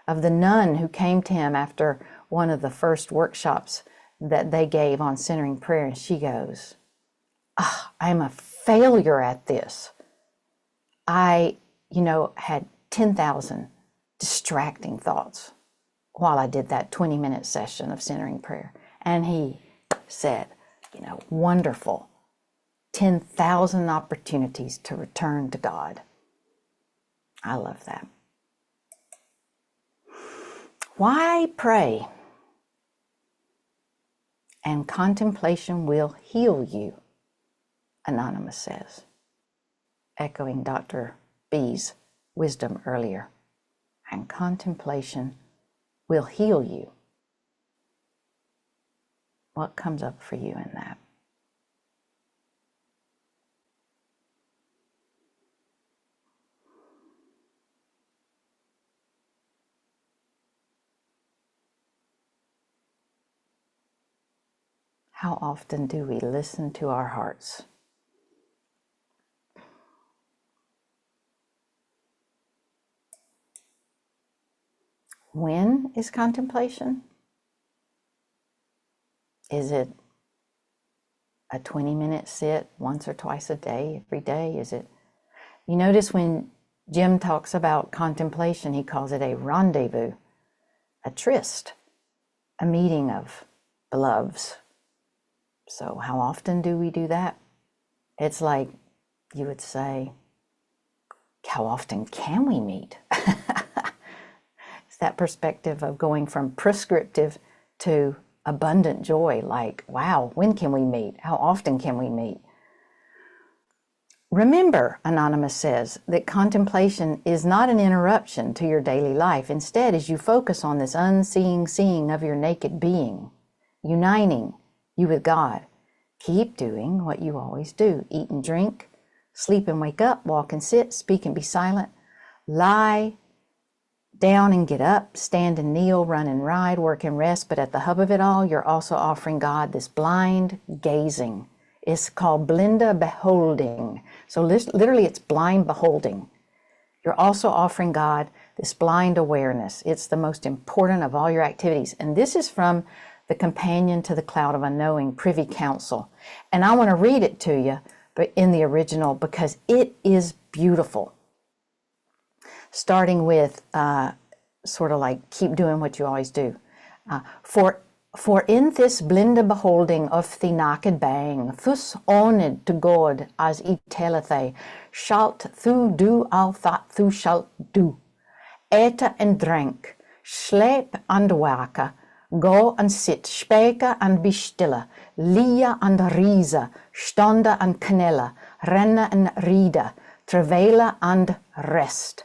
of the nun who came to him after one of the first workshops that they gave on centering prayer. And she goes, I'm a failure at this. I, had 10,000 distracting thoughts while I did that 20-minute session of centering prayer. And he said, wonderful, 10,000 opportunities to return to God. I love that. Why pray? And contemplation will heal you, Anonymous says, echoing Dr. B's wisdom earlier. And contemplation will heal you. What comes up for you in that? How often do we listen to our hearts? When is contemplation? Is it a 20-minute sit once or twice a day, every day? Is it? You notice when Jim talks about contemplation, he calls it a rendezvous, a tryst, a meeting of beloveds. So how often do we do that? It's like you would say, how often can we meet? It's that perspective of going from prescriptive to abundant joy, like, wow, when can we meet? How often can we meet? Remember, Anonymous says, that contemplation is not an interruption to your daily life. Instead, as you focus on this unseeing seeing of your naked being, uniting you with God, keep doing what you always do. Eat and drink, sleep and wake up, walk and sit, speak and be silent, lie down and get up, stand and kneel, run and ride, work and rest. But at the hub of it all, you're also offering God this blind gazing. It's called blinda beholding. So literally it's blind beholding. You're also offering God this blind awareness. It's the most important of all your activities. And this is from the Companion to the Cloud of Unknowing, Privy Council. And I want to read it to you, but in the original, because it is beautiful. Starting with sort of like, keep doing what you always do. For in this blinde beholding of the naked bang, thus honored to God as I telleth thee, shalt thou do all that thou shalt do. Ete and drink, sleep and wake, go and sit, speke and be stille, lie and riese, stonde and knelle, renne and riede, travaile and rest.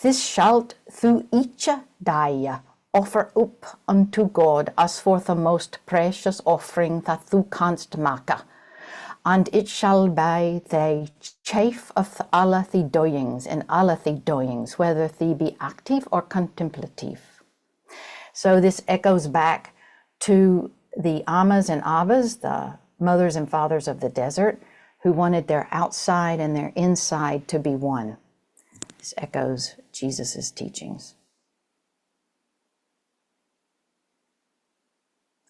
This shalt thou each day offer up unto God as for the most precious offering that thou canst make, and it shall be the chief of alle thy doings, and alle thy doings, whether they be active or contemplative. So this echoes back to the Amas and Abbas, the mothers and fathers of the desert, who wanted their outside and their inside to be one. This echoes Jesus's teachings.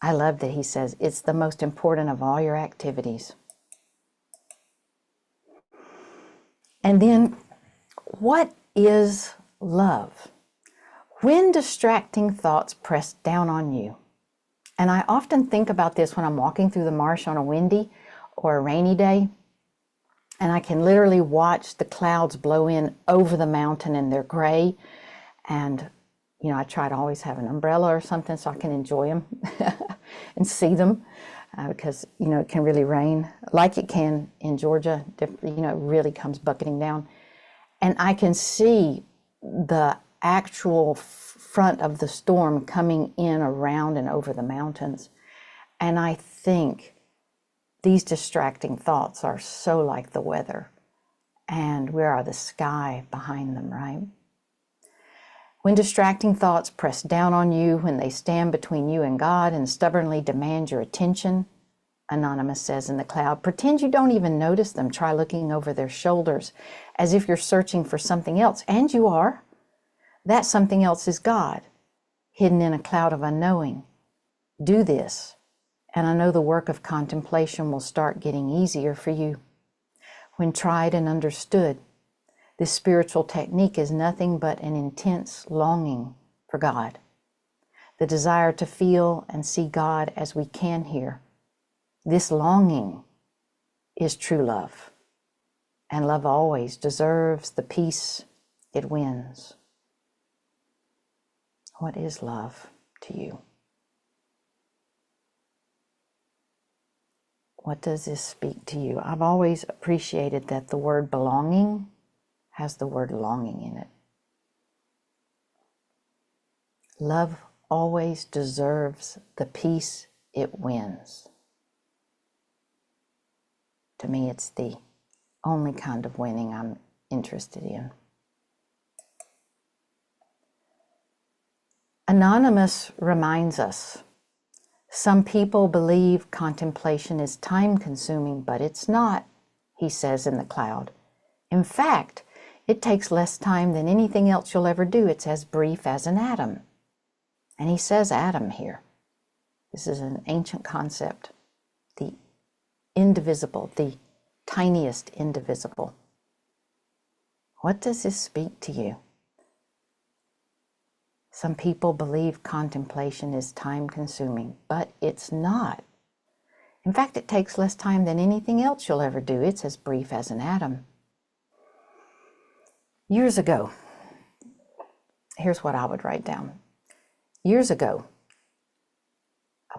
I love that he says it's the most important of all your activities. And then, what is love? When distracting thoughts press down on you, and I often think about this when I'm walking through the marsh on a windy or a rainy day, and I can literally watch the clouds blow in over the mountain and they're gray, and I try to always have an umbrella or something so I can enjoy them and see them, because, it can really rain like it can in Georgia. It really comes bucketing down. And I can see the actual front of the storm coming in around and over the mountains. And I think these distracting thoughts are so like the weather, and we are the sky behind them, right? When distracting thoughts press down on you, when they stand between you and God and stubbornly demand your attention, Anonymous says in the cloud, pretend you don't even notice them. Try looking over their shoulders as if you're searching for something else, and you are. That something else is God, hidden in a cloud of unknowing. Do this, and I know the work of contemplation will start getting easier for you. When tried and understood, this spiritual technique is nothing but an intense longing for God, the desire to feel and see God as we can here. This longing is true love, and love always deserves the peace it wins. What is love to you? What does this speak to you? I've always appreciated that the word belonging has the word longing in it. Love always deserves the peace it wins. To me, it's the only kind of winning I'm interested in. Anonymous reminds us, some people believe contemplation is time-consuming, but it's not, he says in the cloud. In fact, it takes less time than anything else you'll ever do. It's as brief as an atom. And he says atom here. This is an ancient concept. The indivisible, the tiniest indivisible. What does this speak to you? Some people believe contemplation is time-consuming, but it's not. In fact, it takes less time than anything else you'll ever do. It's as brief as an atom. Years ago, here's what I would write down. Years ago,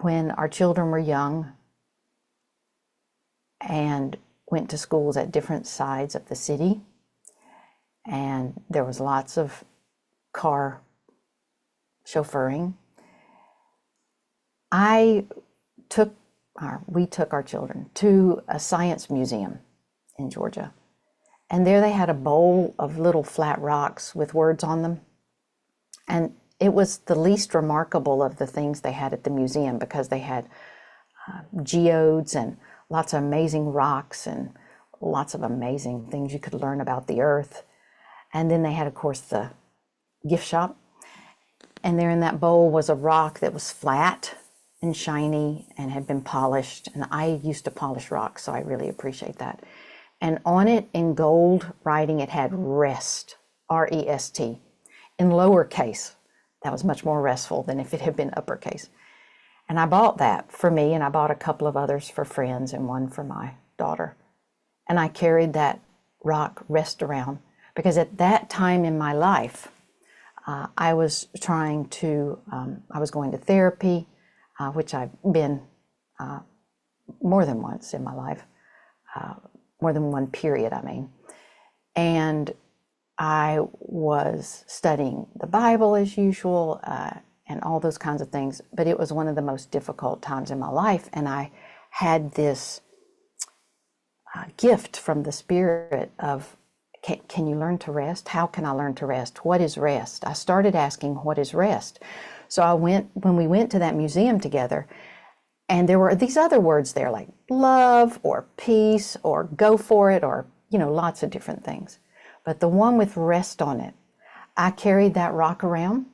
when our children were young and went to schools at different sides of the city, and there was lots of car chauffeuring, we took our children to a science museum in Georgia. And there they had a bowl of little flat rocks with words on them. And it was the least remarkable of the things they had at the museum, because they had geodes and lots of amazing rocks and lots of amazing things you could learn about the earth. And then they had, of course, the gift shop. And there in that bowl was a rock that was flat and shiny and had been polished. And I used to polish rocks, so I really appreciate that. And on it, in gold writing, it had rest, R-E-S-T, in lowercase. That was much more restful than if it had been uppercase. And I bought that for me, and I bought a couple of others for friends and one for my daughter. And I carried that rock rest around, because at that time in my life, I was trying to, I was going to therapy, which I've been more than once in my life, more than one period, I mean. And I was studying the Bible as usual, and all those kinds of things, but it was one of the most difficult times in my life. And I had this gift from the Spirit of, can you learn to rest? How can I learn to rest? What is rest? I started asking, what is rest? So when we went to that museum together, and there were these other words there like love or peace or go for it, or, lots of different things. But the one with rest on it, I carried that rock around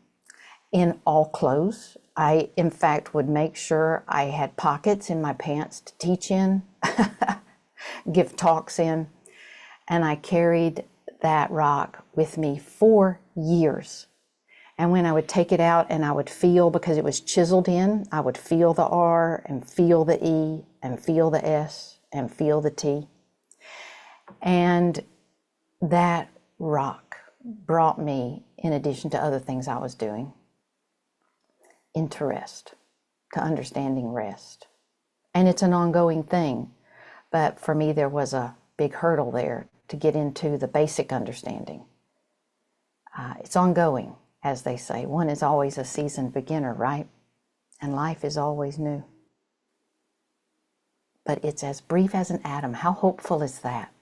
in all clothes. I, in fact, would make sure I had pockets in my pants to teach in, give talks in. And I carried that rock with me for years. And when I would take it out and I would feel, because it was chiseled in, I would feel the R and feel the E and feel the S and feel the T. And that rock brought me, in addition to other things I was doing, into rest, to understanding rest. And it's an ongoing thing. But for me, there was a big hurdle there to get into the basic understanding. It's ongoing, as they say. One is always a seasoned beginner, right? And life is always new. But it's as brief as an atom. How hopeful is that?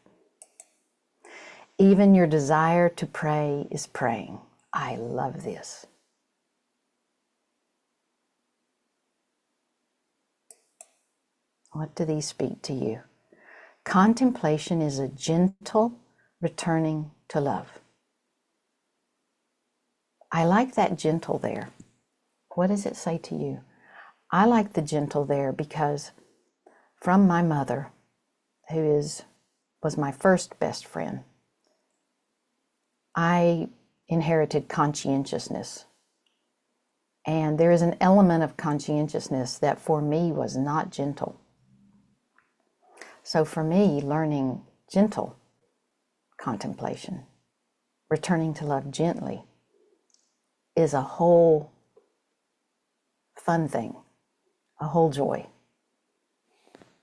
Even your desire to pray is praying. I love this. What do these speak to you? Contemplation is a gentle returning to love. I like that gentle there. What does it say to you? I like the gentle there because from my mother, who was my first best friend, I inherited conscientiousness. And there is an element of conscientiousness that for me was not gentle. So for me, learning gentle contemplation, returning to love gently, is a whole fun thing, a whole joy.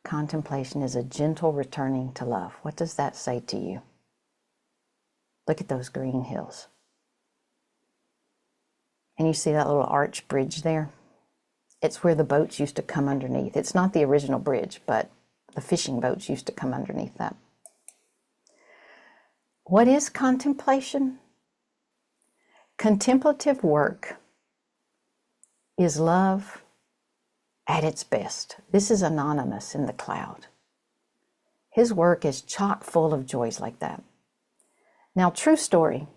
Contemplation is a gentle returning to love. What does that say to you? Look at those green hills. And you see that little arch bridge there? It's where the boats used to come underneath. It's not the original bridge, but the fishing boats used to come underneath that. What is contemplation? Contemplative work is love at its best. This is Anonymous in the cloud. His work is chock full of joys like that. Now, true story,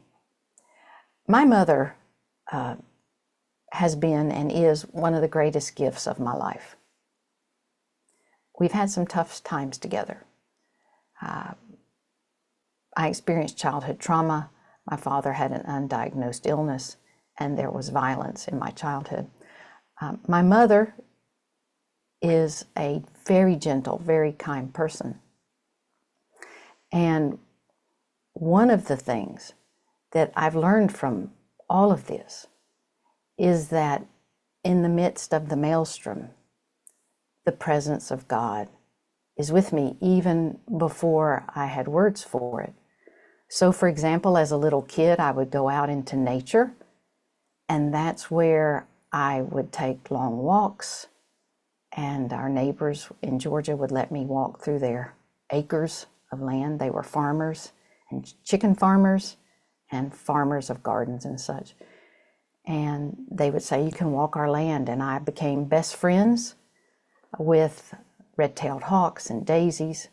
my mother has been and is one of the greatest gifts of my life. We've had some tough times together. I experienced childhood trauma. My father had an undiagnosed illness, and there was violence in my childhood. My mother is a very gentle, very kind person. And one of the things that I've learned from all of this is that in the midst of the maelstrom, the presence of God is with me even before I had words for it. So, for example, as a little kid, I would go out into nature, and that's where I would take long walks, and our neighbors in Georgia would let me walk through their acres of land. They were farmers and chicken farmers and farmers of gardens and such. and they would say, you can walk our land. And I became best friends with red-tailed hawks and daisies,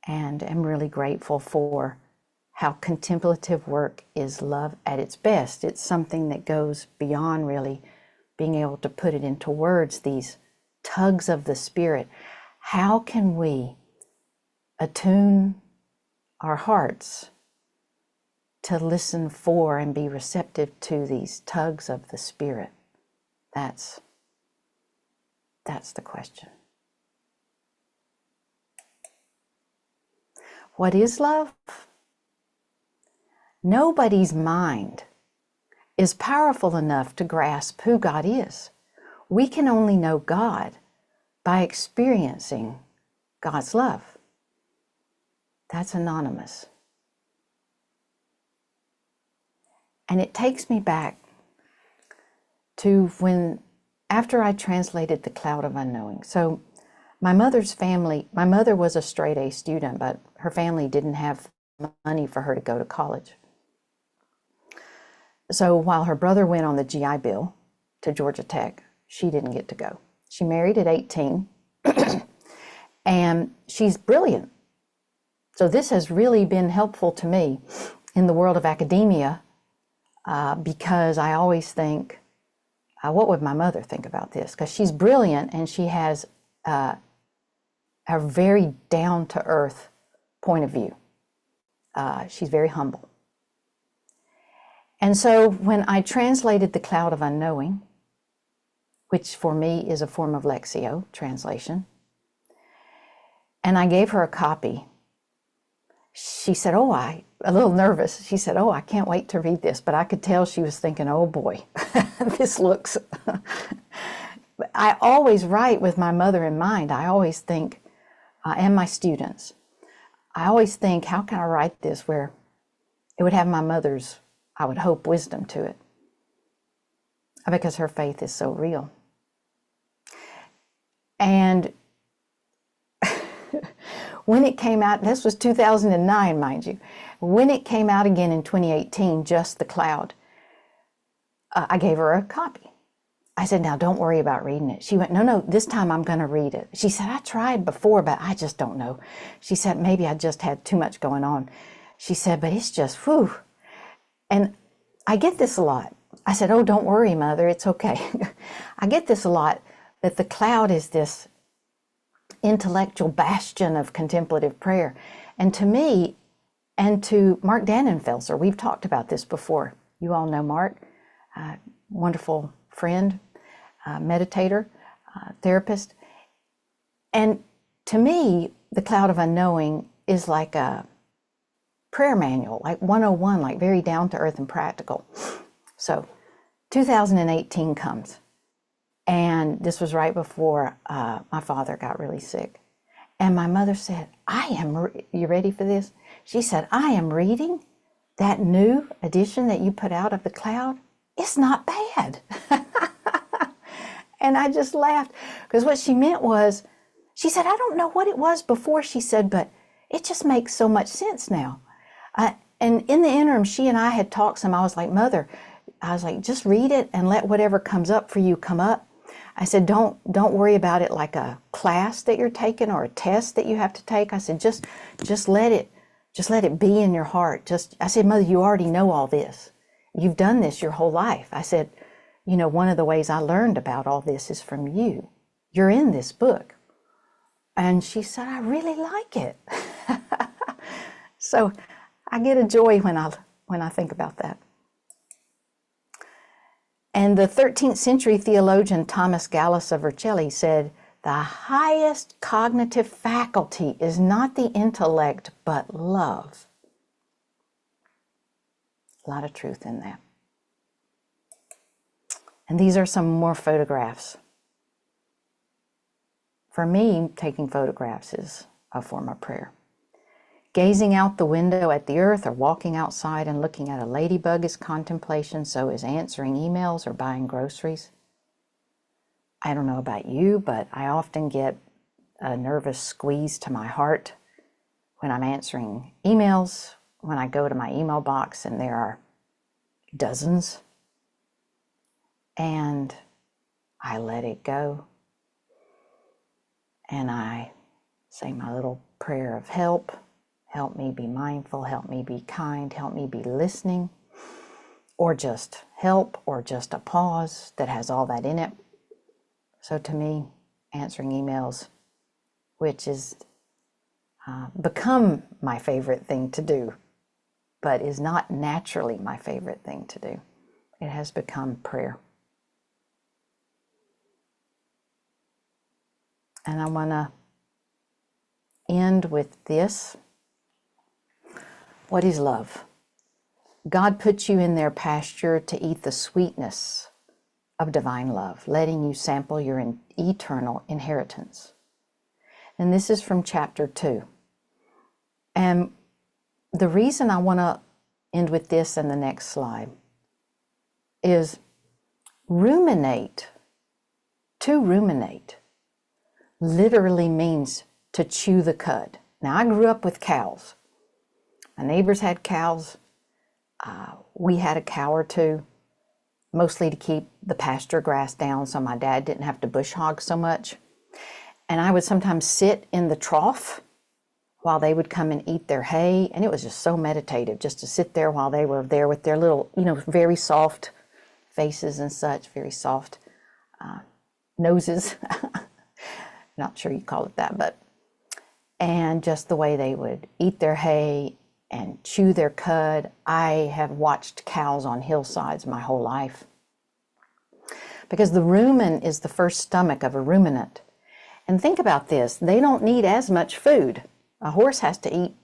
and am really grateful for how contemplative work is love at its best. It's something that goes beyond really being able to put it into words, these tugs of the spirit. How can we attune our hearts to listen for and be receptive to these tugs of the spirit? That's the question. What is love? Nobody's mind is powerful enough to grasp who God is. We can only know God by experiencing God's love. That's anonymous. And it takes me back to when, after I translated The Cloud of Unknowing. So my mother's family, my mother was a straight A student, but her family didn't have money for her to go to college. So while her brother went on the GI Bill to Georgia Tech, she didn't get to go. She married at 18, and she's brilliant. So this has really been helpful to me in the world of academia, because I always think, what would my mother think about this? Because she's brilliant, and she has a very down-to-earth point of view. She's very humble. And so when I translated The Cloud of Unknowing, which for me is a form of Lectio translation, and I gave her a copy, she said, a little nervous, she said, I can't wait to read this. But I could tell she was thinking, oh boy, this looks... I always write with my mother in mind. I always think, and my students, I always think, how can I write this where it would have my mother's, I would hope, wisdom to it, because her faith is so real. And when it came out, this was 2009, mind you, when it came out again in 2018, just The Cloud, I gave her a copy. I said, now don't worry about reading it. She went, no, this time I'm going to read it. She said, I tried before, but I just don't know. She said, maybe I just had too much going on. She said, but it's just, whew. And I get this a lot. I said, oh, don't worry, Mother, it's okay. I get this a lot, that the cloud is this intellectual bastion of contemplative prayer. And to me, and to Mark Dannenfelser, we've talked about this before. You all know Mark, wonderful friend, meditator, therapist. And to me, The Cloud of Unknowing is like a prayer manual, like 101, like very down to earth and practical. So 2018 comes, and this was right before my father got really sick. And my mother said, you ready for this? She said, I am reading that new edition that you put out of The Cloud. It's not bad. And I just laughed, because what she meant was, she said, I don't know what it was before, she said, but it just makes so much sense now. And in the interim, she and I had talked some. I was like, Mother, just read it and let whatever comes up for you come up. I said, don't worry about it like a class that you're taking or a test that you have to take. I said, just let it be in your heart. I said, Mother, you already know all this. You've done this your whole life. I said, one of the ways I learned about all this is from you. You're in this book. And she said, I really like it. So I get a joy when I think about that. And the 13th century theologian Thomas Gallus of Vercelli said, the highest cognitive faculty is not the intellect, but love. A lot of truth in that. And these are some more photographs. For me, taking photographs is a form of prayer. Gazing out the window at the earth or walking outside and looking at a ladybug is contemplation, so is answering emails or buying groceries. I don't know about you, but I often get a nervous squeeze to my heart when I'm answering emails, when I go to my email box and there are dozens. and I let it go. And I say my little prayer of help. Help me be mindful, help me be kind, help me be listening, or just help, or just a pause that has all that in it. So to me, answering emails, which is become my favorite thing to do, but is not naturally my favorite thing to do. It has become prayer. And I want to end with this. What is love? God puts you in their pasture to eat the sweetness of divine love, letting you sample your eternal inheritance. And this is from chapter 2. And the reason I want to end with this and the next slide is ruminate. To ruminate literally means to chew the cud. Now, I grew up with cows. My neighbors had cows. We had a cow or two, mostly to keep the pasture grass down so my dad didn't have to bush hog so much. And I would sometimes sit in the trough while they would come and eat their hay. And it was just so meditative just to sit there while they were there with their little, very soft faces and such, very soft noses. Not sure you call it that, but, and just the way they would eat their hay and chew their cud. I have watched cows on hillsides my whole life. Because the rumen is the first stomach of a ruminant. And think about this, they don't need as much food. A horse has to eat,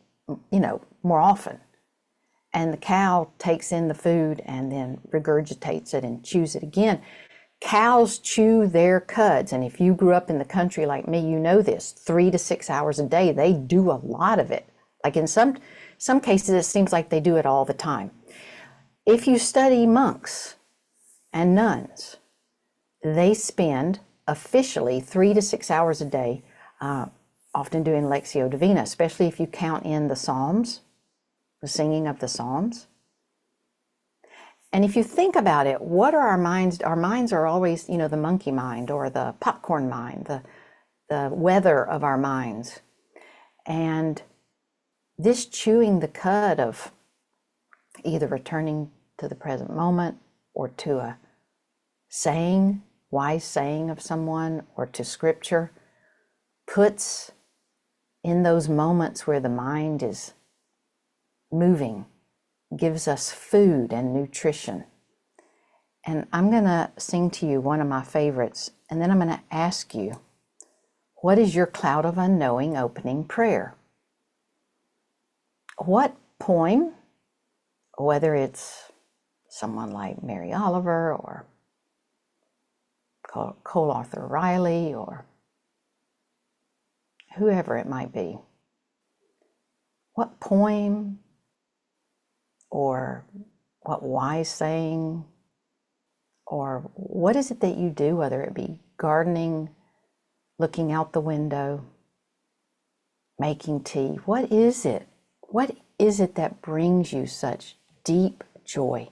more often. And the cow takes in the food and then regurgitates it and chews it again. Cows chew their cuds, and if you grew up in the country like me, you know this, 3 to 6 hours a day. They do a lot of it. Like in some cases, it seems like they do it all the time. If you study monks and nuns, they spend officially 3 to 6 hours a day, often doing Lectio Divina, especially if you count in the Psalms, the singing of the Psalms. And if you think about it, what are our minds? Our minds are always, the monkey mind or the popcorn mind, the weather of our minds. And this chewing the cud of either returning to the present moment or to a saying, wise saying of someone, or to scripture, puts in those moments where the mind is moving, gives us food and nutrition. And I'm going to sing to you one of my favorites, and then I'm going to ask you, what is your cloud of unknowing opening prayer? What poem, whether it's someone like Mary Oliver or Cole Arthur Riley or whoever it might be, what poem or what wise saying, or what is it that you do, whether it be gardening, looking out the window, making tea, what is it? What is it that brings you such deep joy?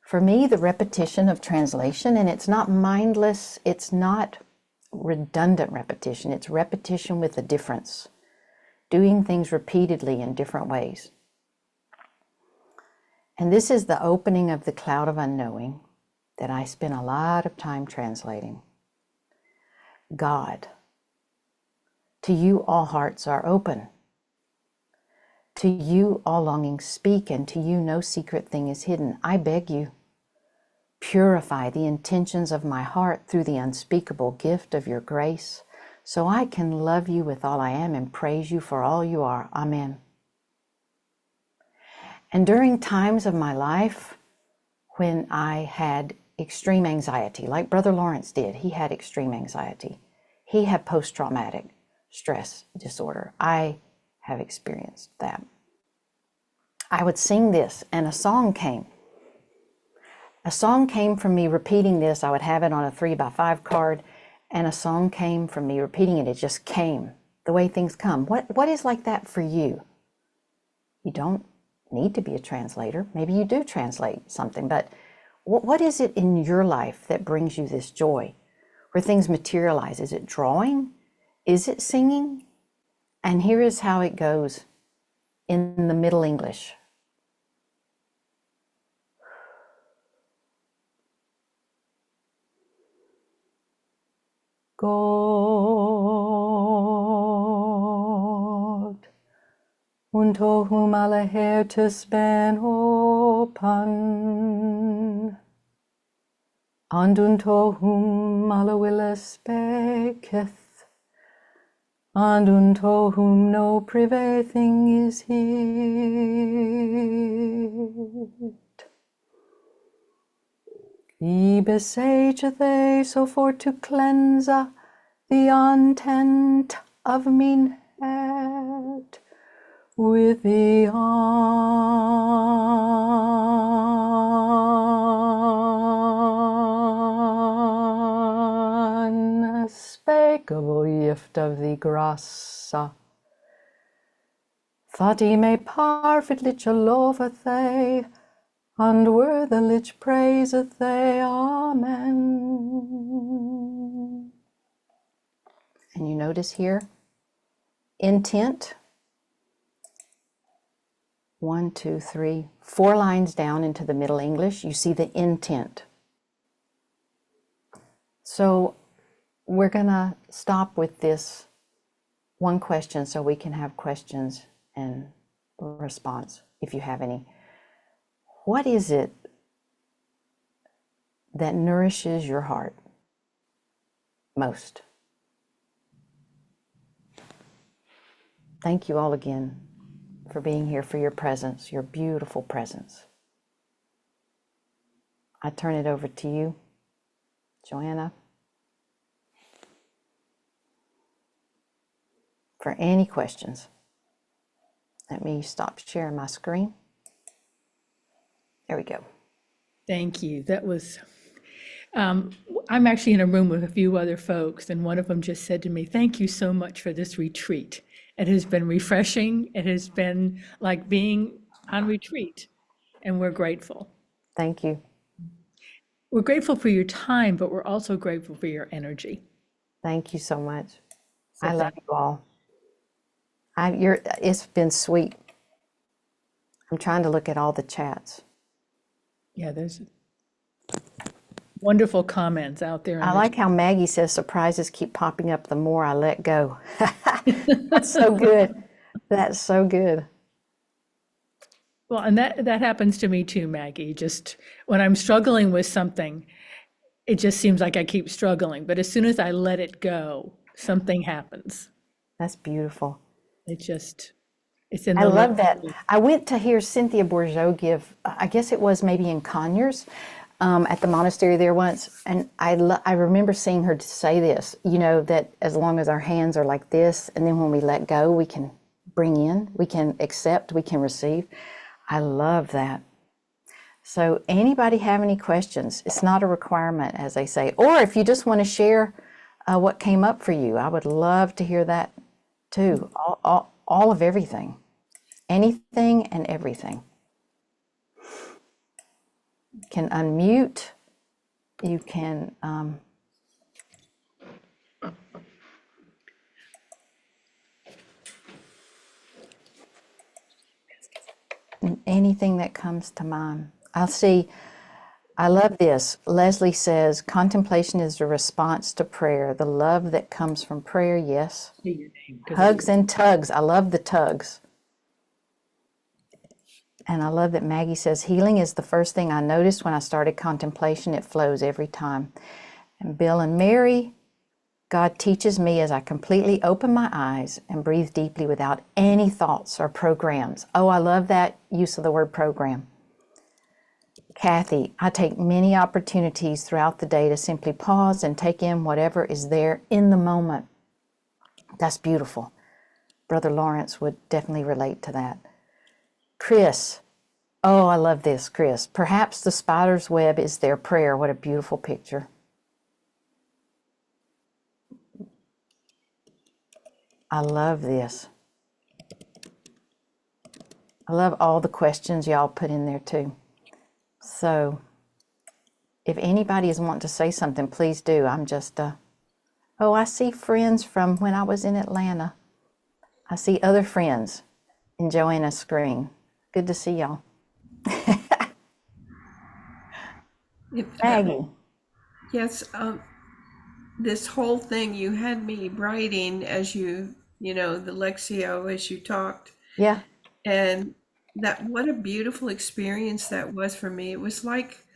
For me, the repetition of translation, and it's not mindless, it's not redundant repetition, it's repetition with a difference, doing things repeatedly in different ways. And this is the opening of the cloud of unknowing that I spend a lot of time translating. God, to you all hearts are open. To you all longings speak, and to you no secret thing is hidden. I beg you, purify the intentions of my heart through the unspeakable gift of your grace, so I can love you with all I am and praise you for all you are. Amen. And during times of my life when I had extreme anxiety, like Brother Lawrence did, he had extreme anxiety. He had post-traumatic stress disorder. I have experienced that. I would sing this, and a song came. A song came from me repeating this. I would have it on a 3x5 card, and a song came from me repeating it. It just came, the way things come. What is like that for you? You don't need to be a translator. Maybe you do translate something, but what is it in your life that brings you this joy, where things materialize? Is it drawing? Is it singing? And here is how it goes in the Middle English. God, unto whom alle hertes ben open, and unto whom alle wille speaketh, and unto whom no private thing is hid. He besageth they so for to cleanse the intent of mine head with the unspeakable gift of the grace, that he may perfectly loveth they, and worthily praiseth they. Amen. And you notice here, intent, 1, 2, 3, 4 lines down into the Middle English, you see the intent. So we're gonna stop with this one question so we can have questions and response if you have any. What is it that nourishes your heart most? Thank you all again for being here, for your presence, your beautiful presence. I turn it over to you, Joanna, for any questions. Let me stop sharing my screen. There we go. Thank you. That was, I'm actually in a room with a few other folks, and one of them just said to me, thank you so much for this retreat. It has been refreshing. It has been like being on retreat, and we're grateful. Thank you. We're grateful for your time, but we're also grateful for your energy. Thank you so much. So I love you all. It's been sweet. I'm trying to look at all the chats. Yeah, there's wonderful comments out there. I like how Maggie says surprises keep popping up the more I let go. That's so good. That's so good. Well, and that happens to me too, Maggie. Just when I'm struggling with something, it just seems like I keep struggling. But as soon as I let it go, something happens. That's beautiful. It's in I the love that. I went to hear Cynthia Bourgeot give, I guess it was maybe in Conyers, at the monastery there once. And I remember seeing her say this, that as long as our hands are like this, and then when we let go, we can bring in, we can accept, we can receive. I love that. So anybody have any questions? It's not a requirement, as they say. Or if you just want to share what came up for you, I would love to hear that too. All of everything, anything and everything. You can unmute, you can anything that comes to mind. I love this. Leslie says, contemplation is a response to prayer. The love that comes from prayer, yes. Hugs and tugs. I love the tugs. And I love that Maggie says, healing is the first thing I noticed when I started contemplation. It flows every time. And Bill and Mary, God teaches me as I completely open my eyes and breathe deeply without any thoughts or programs. Oh, I love that use of the word program. Kathy, I take many opportunities throughout the day to simply pause and take in whatever is there in the moment. That's beautiful. Brother Lawrence would definitely relate to that. Chris, oh, I love this, Chris. Perhaps the spider's web is their prayer. What a beautiful picture. I love this. I love all the questions y'all put in there too. So if anybody is wanting to say something, please do. I'm just, oh, I see friends from when I was in Atlanta. I see other friends in Joanna's screen. Good to see y'all. Maggie. Yes, this whole thing you had me writing as the Lectio as you talked. Yeah. And what a beautiful experience that was for me. It was like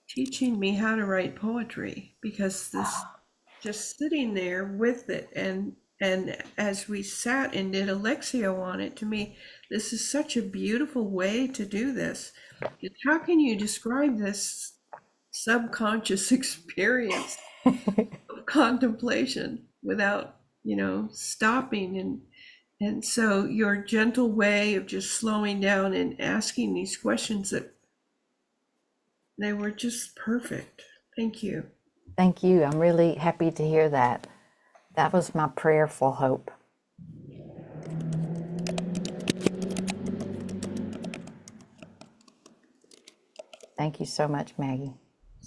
teaching me how to write poetry, because this just sitting there with it, and as we sat and did a Lectio on it, to me, this is such a beautiful way to do this. How can you describe this subconscious experience of contemplation without, stopping? And so your gentle way of just slowing down and asking these questions, that they were just perfect. Thank you. Thank you. I'm really happy to hear that. That was my prayerful hope. Thank you so much, Maggie.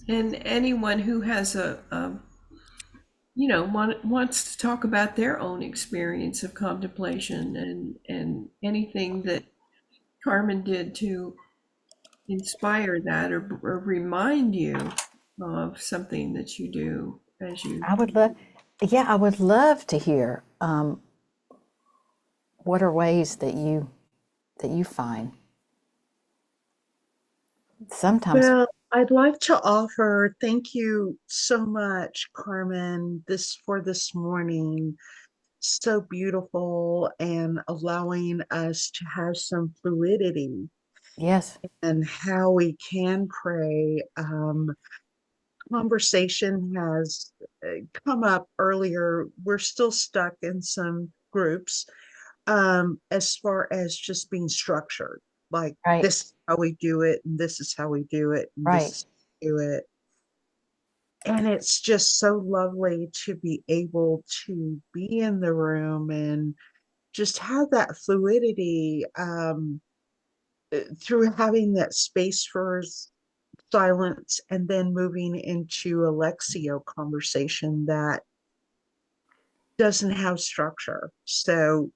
And anyone who has wants to talk about their own experience of contemplation, and anything that Carmen did to inspire that, or remind you of something that you do as you. I would love to hear what are ways that you find. Sometimes. Well, I'd like to offer thank you so much, Carmen, for this morning. So beautiful, and allowing us to have some fluidity Yes. and how we can pray. Conversation has come up earlier. We're still stuck in some groups as far as just being structured, like Right. this is how we do it, and this is how we do it, and Right. this is how we do it. And it's just so lovely to be able to be in the room and just have that fluidity through having that space for silence, and then moving into a Lectio conversation that doesn't have structure. So,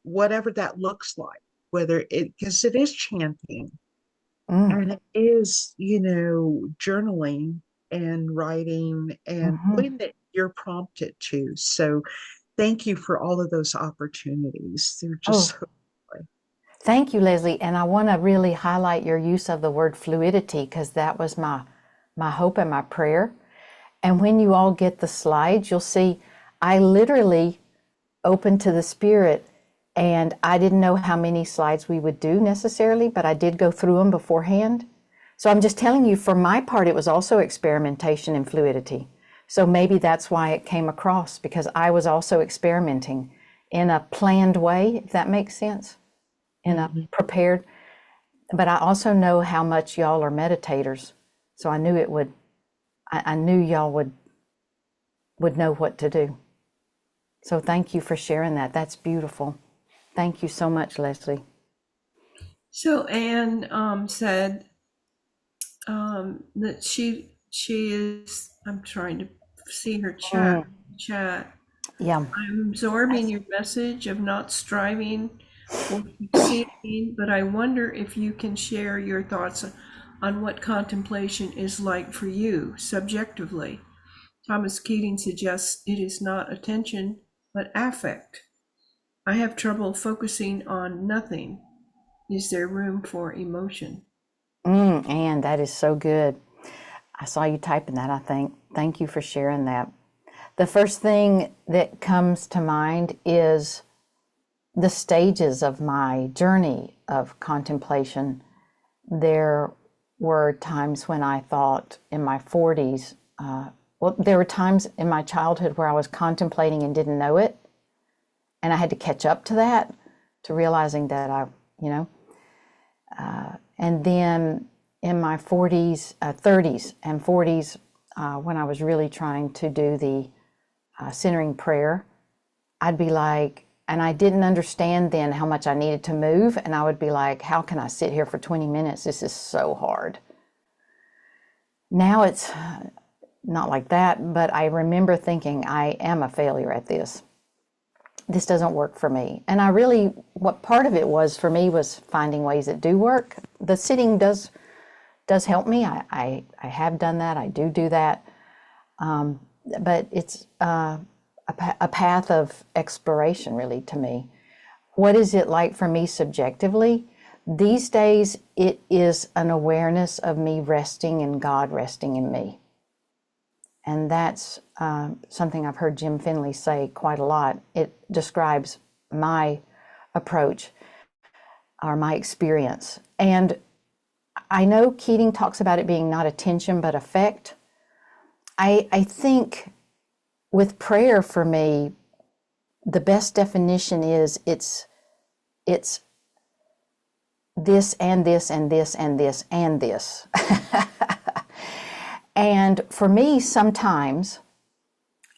whatever that looks like, because it is chanting, and it is, journaling and writing and when that you're prompted to. So thank you for all of those opportunities. They're just so lovely. Thank you, Leslie. And I want to really highlight your use of the word fluidity, because that was my hope and my prayer. And when you all get the slides, you'll see I literally opened to the Spirit, and I didn't know how many slides we would do necessarily, but I did go through them beforehand. So I'm just telling you, for my part, it was also experimentation and fluidity. So maybe that's why it came across, because I was also experimenting in a planned way, if that makes sense, in a prepared. But I also know how much y'all are meditators. So I knew I knew y'all would know what to do. So thank you for sharing that. That's beautiful. Thank you so much, Leslie. So Anne said that she is. I'm trying to see her chat. Yeah. I'm absorbing your message of not striving for succeeding, but I wonder if you can share your thoughts on what contemplation is like for you subjectively. Thomas Keating suggests it is not attention, but affect. I have trouble focusing on nothing. Is there room for emotion? And that is so good. I saw you typing that, I think. Thank you for sharing that. The first thing that comes to mind is the stages of my journey of contemplation. There were times when I thought in my 40s, there were times in my childhood where I was contemplating and didn't know it. And I had to catch up to that, to realizing that and then in my 40s, 30s and 40s, when I was really trying to do the centering prayer, I'd be like, and I didn't understand then how much I needed to move. And I would be like, how can I sit here for 20 minutes? This is so hard. Now it's not like that, but I remember thinking, I am a failure at this. This doesn't work for me. And I really, what part of it was for me was finding ways that do work. The sitting does help me. I have done that. I do that. But it's a path of exploration, really, to me. What is it like for me subjectively? These days, it is an awareness of me resting in God, resting in me. And that's something I've heard Jim Finley say quite a lot. It describes my approach or my experience. And I know Keating talks about it being not attention, but affect. I think with prayer for me, the best definition is it's this and this and this and this and this. And for me, sometimes,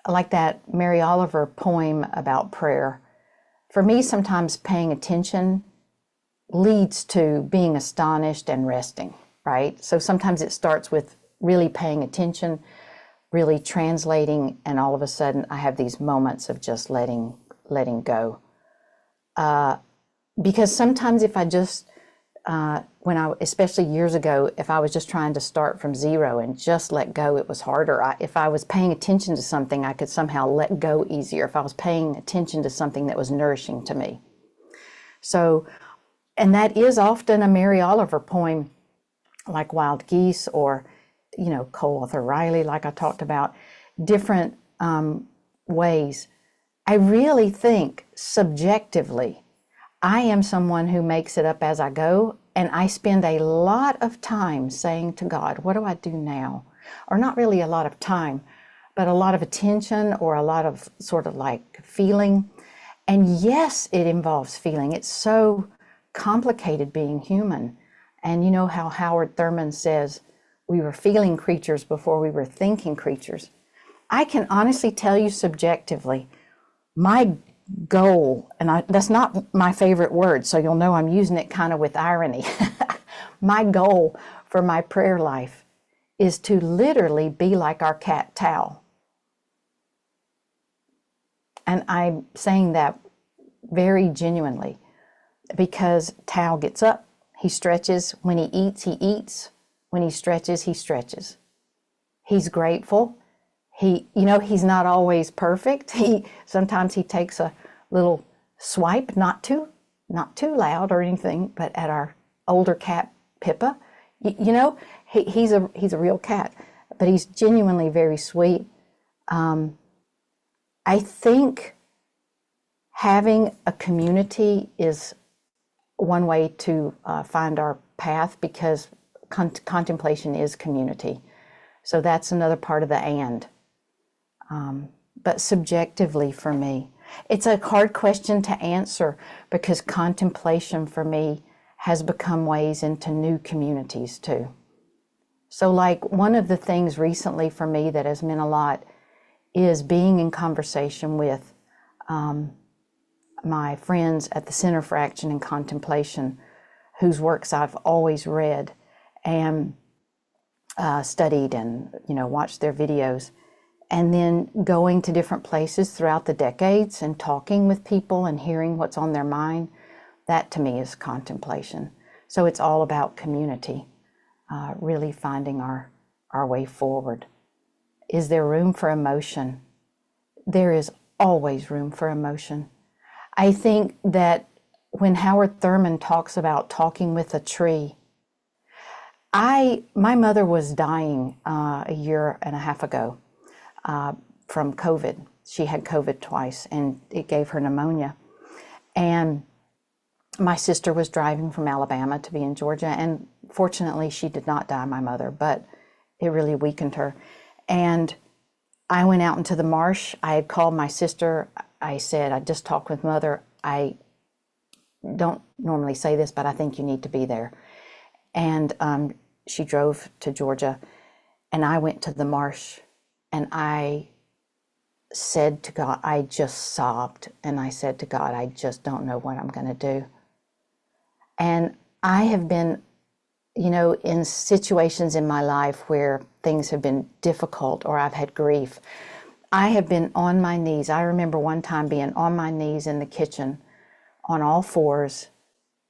like that Mary Oliver poem about prayer, for me, sometimes paying attention leads to being astonished and resting, right? So sometimes it starts with really paying attention, really translating, and all of a sudden I have these moments of just letting go. Because sometimes if I just, especially years ago, if I was just trying to start from zero and just let go, it was harder. If I was paying attention to something, I could somehow let go easier. If I was paying attention to something that was nourishing to me. So, and that is often a Mary Oliver poem, like Wild Geese, or, Cole Arthur Riley, like I talked about, different ways. I really think subjectively, I am someone who makes it up as I go, and I spend a lot of time saying to God, what do I do now? Or not really a lot of time, but a lot of attention, or a lot of sort of like feeling. And yes, it involves feeling. It's so complicated being human. And you know how Howard Thurman says, we were feeling creatures before we were thinking creatures. I can honestly tell you subjectively, my goal, and that's not my favorite word, so you'll know I'm using it kind of with irony. My goal for my prayer life is to literally be like our cat Tao. And I'm saying that very genuinely, because Tao gets up, he stretches. When he eats, he eats. When he stretches, he stretches. He's grateful. He's not always perfect. Sometimes he takes a little swipe, not too loud or anything, but at our older cat Pippa. He's a real cat, but he's genuinely very sweet. I think having a community is one way to find our path, because contemplation is community. So that's another part of the and. But subjectively for me, it's a hard question to answer, because contemplation for me has become ways into new communities too. So like one of the things recently for me that has meant a lot is being in conversation with my friends at the Center for Action and Contemplation, whose works I've always read and studied and watched their videos. And then going to different places throughout the decades and talking with people and hearing what's on their mind, that to me is contemplation. So it's all about community, really finding our way forward. Is there room for emotion? There is always room for emotion. I think that when Howard Thurman talks about talking with a tree, my mother was dying a year and a half ago. From COVID. She had COVID twice, and it gave her pneumonia. And my sister was driving from Alabama to be in Georgia, and fortunately she did not die, my mother, but it really weakened her. And I went out into the marsh. I had called my sister. I said, I just talked with Mother. I don't normally say this, but I think you need to be there. And she drove to Georgia, and I went to the marsh. And I said to God, I just sobbed, and I said to God, I just don't know what I'm going to do. And I have been you know, in situations in my life where things have been difficult or I've had grief, I have been on my knees. I remember one time being on my knees in the kitchen on all fours,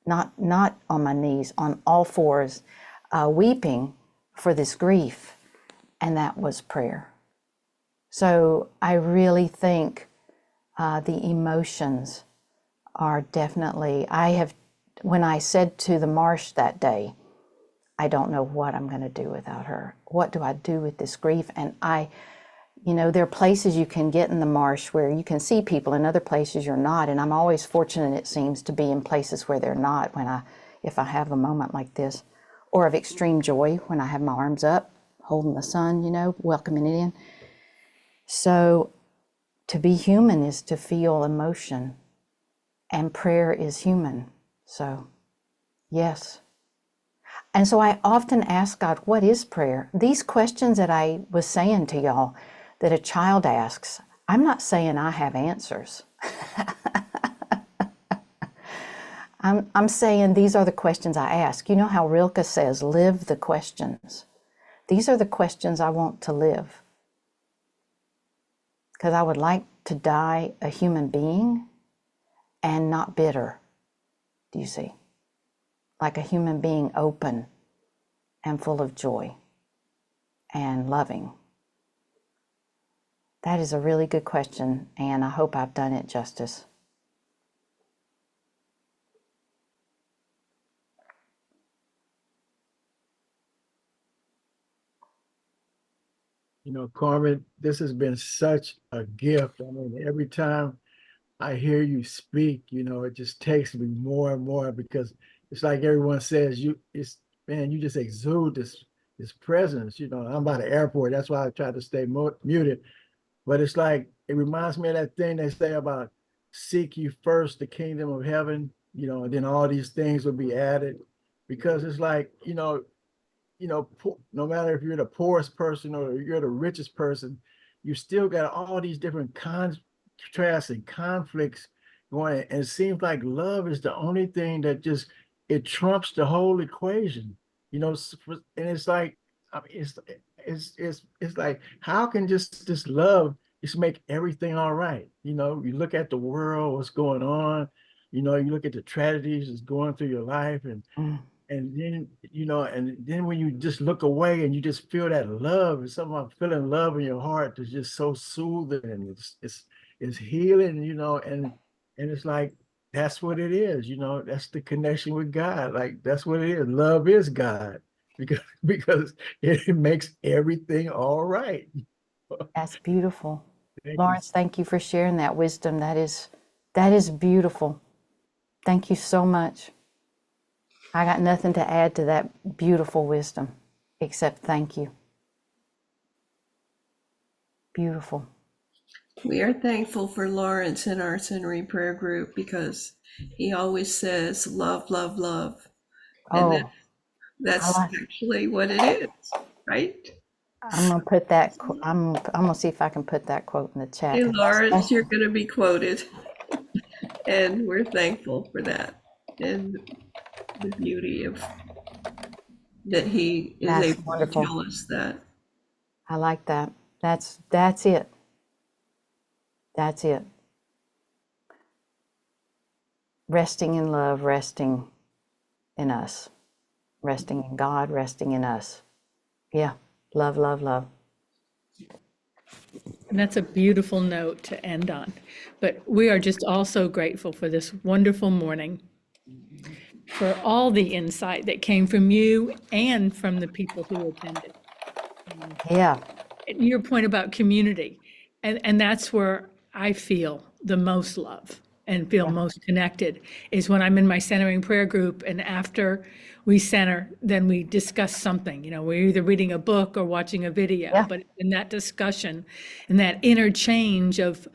not on my knees, on all fours, weeping for this grief. And that was prayer. So I really think the emotions are definitely, when I said to the marsh that day, I don't know what I'm going to do without her. What do I do with this grief? And you know, there are places you can get in the marsh where you can see people, and other places you're not. And I'm always fortunate, it seems, to be in places where they're not if I have a moment like this, or of extreme joy when I have my arms up, holding the sun, you know, welcoming it in. So to be human is to feel emotion, and prayer is human. So, yes. And so I often ask God, what is prayer? These questions that I was saying to y'all, that a child asks, I'm not saying I have answers. I'm saying these are the questions I ask. You know how Rilke says, live the questions. These are the questions I want to live. Because I would like to die a human being and not bitter. Do you see? Like a human being, open and full of joy and loving. That is a really good question, and I hope I've done it justice. You know, Carmen, this has been such a gift. I mean, every time I hear you speak, you know, it just takes me more and more, because it's like everyone says, man, you just exude this presence. You know, I'm by the airport. That's why I try to stay muted. But it's like, it reminds me of that thing they say about seek you first the kingdom of heaven, you know, and then all these things will be added. Because it's like, no matter if you're the poorest person or you're the richest person, you still got all these different contrasts and conflicts going. And it seems like love is the only thing that it trumps the whole equation, and it's like, I mean, it's like, how can just this love just make everything all right? You look at the world, what's going on, you look at the tragedies that's going through your life, and then when you just look away and you just feel that love, and someone feeling love in your heart is just so soothing, and it's healing, and it's like, that's what it is, that's the connection with God. Like, that's what it is. Love is God, because because it makes everything all right. That's beautiful. Thank you. Lawrence, thank you for sharing that wisdom. That is beautiful. Thank you so much. I got nothing to add to that beautiful wisdom, except thank you. Beautiful. We are thankful for Lawrence in our Centenary Prayer Group, because he always says, love, love, love. And Oh, that's I like- actually what it is, right? I'm gonna put that. I'm gonna see if I can put that quote in the chat. Hey, Lawrence, you're going to be quoted. And we're thankful for that, and the beauty of that he is That's able wonderful. to tell us that. I like that. That's it. That's it. Resting in love, resting in us, resting in God, resting in us. Yeah, love, love, love. And that's a beautiful note to end on. But we are just also grateful for this wonderful morning, for all the insight that came from you and from the people who attended. Yeah, Your point about community, and that's where I feel the most love and feel most connected, is when I'm in my centering prayer group, and after we center, then we discuss something. We're either reading a book or watching a video, Yeah. but in that discussion and that interchange of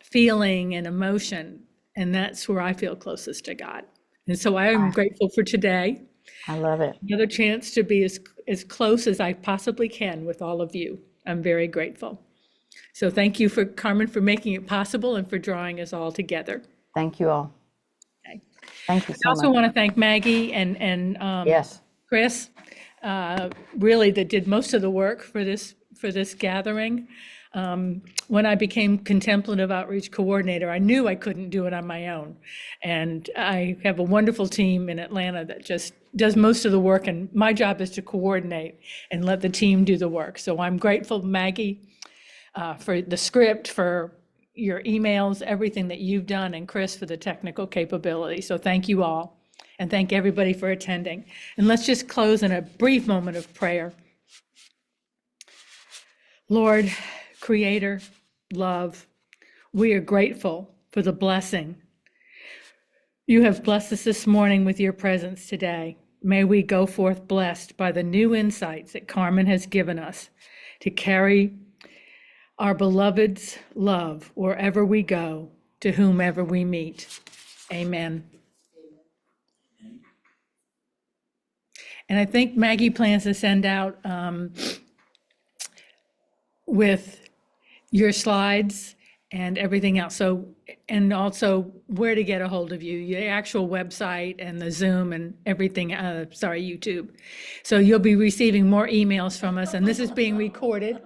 feeling and emotion, and that's where I feel closest to God. And so I am grateful for today. I love it. Another chance to be as close as I possibly can with all of you. I'm very grateful. So thank you, Carmen, for making it possible and for drawing us all together. Thank you all. Okay. Thank you I so also much. want to thank Maggie and Yes. Chris, really that did most of the work for this gathering. When I became Contemplative Outreach Coordinator, I knew I couldn't do it on my own. And I have a wonderful team in Atlanta that just does most of the work, and my job is to coordinate and let the team do the work. So I'm grateful, Maggie, for the script, for your emails, everything that you've done, and Chris for the technical capability. So thank you all, and thank everybody for attending. And let's just close in a brief moment of prayer. Lord, Creator, love, we are grateful for the blessing. You have blessed us this morning with your presence today. May we go forth blessed by the new insights that Carmen has given us to carry our beloved's love wherever we go, to whomever we meet. Amen. And I think Maggie plans to send out with your slides and everything else. So, and also where to get a hold of you, your actual website and the Zoom and everything, YouTube. So you'll be receiving more emails from us, and this is being recorded.